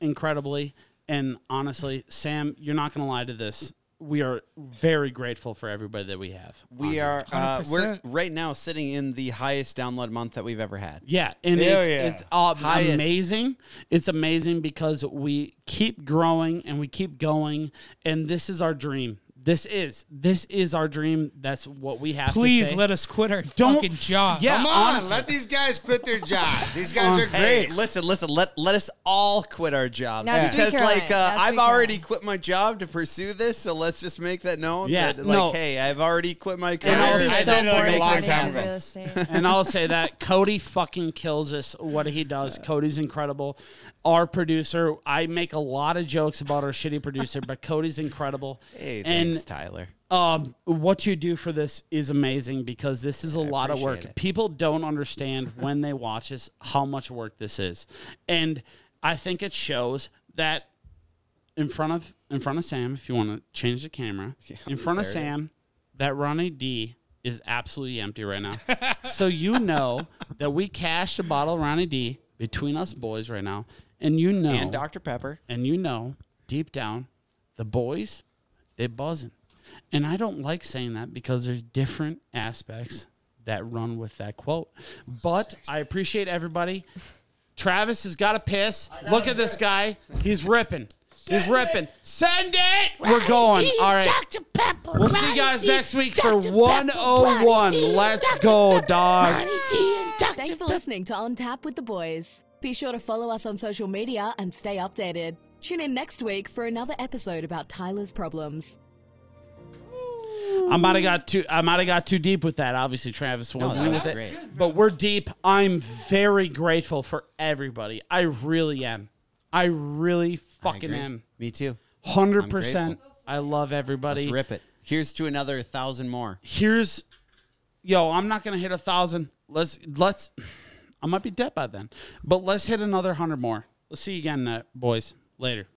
incredibly, and honestly, Sam, you're not gonna lie to this. we are very grateful for everybody that we have. We are we're 100%. right now sitting in the highest download month that we've ever had. Yeah, and Hell it's Highest. amazing. It's amazing because we keep growing and we keep going, and this is our dream. This is our dream. That's what we have to Please say. let us quit our Don't fucking job. yeah. Come on, honestly. let these guys quit their job. These guys are Hey, great. listen. Let us all quit our jobs Now, because, Sweet like, Caroline, I've Sweet already Caroline. quit my job to pursue this. So let's just make that known. Yeah, that, like, no. hey, I've already quit my career. And I'll It'd be I so did it like a boring long getting time into ago. real estate. And I'll say that Cody fucking kills us. What he does, Cody's incredible. Our producer, I make a lot of jokes about our shitty producer, but Cody's incredible. Hey, and thanks, Tyler. what you do for this is amazing because this is a lot of work. appreciate it. People don't understand when they watch this how much work this is, and I think it shows that in front of Sam. If you want to change the camera, in front of there it Sam, that Ronnie D is absolutely empty right now. So you know that we cashed a bottle of Ronnie D between us boys right now, and you know, And Dr. Pepper. and you know, deep down, the boys, they buzzing. And I don't like saying that because there's different aspects that run with that quote. But I appreciate everybody. Travis has got to piss. Look at this guy. He's ripping. He's ripping. Send it. We're going. All right. We'll see you guys next week for 101. Let's go, dog. Thanks for listening to On Tap with the Boys. Be sure to follow us on social media and stay updated. Tune in next week for another episode about Tyler's problems. I might have got too deep with that. Obviously, Travis wasn't that with was it. great. But we're deep. I'm very grateful for everybody. I really am. I really fucking agree. am. Me too. 100%. grateful. I love everybody. Let's rip it. Here's to another 1,000 more. I'm not gonna hit 1,000. Let's. I might be dead by then, but let's hit another 100 more. Let's see you again, boys. Later.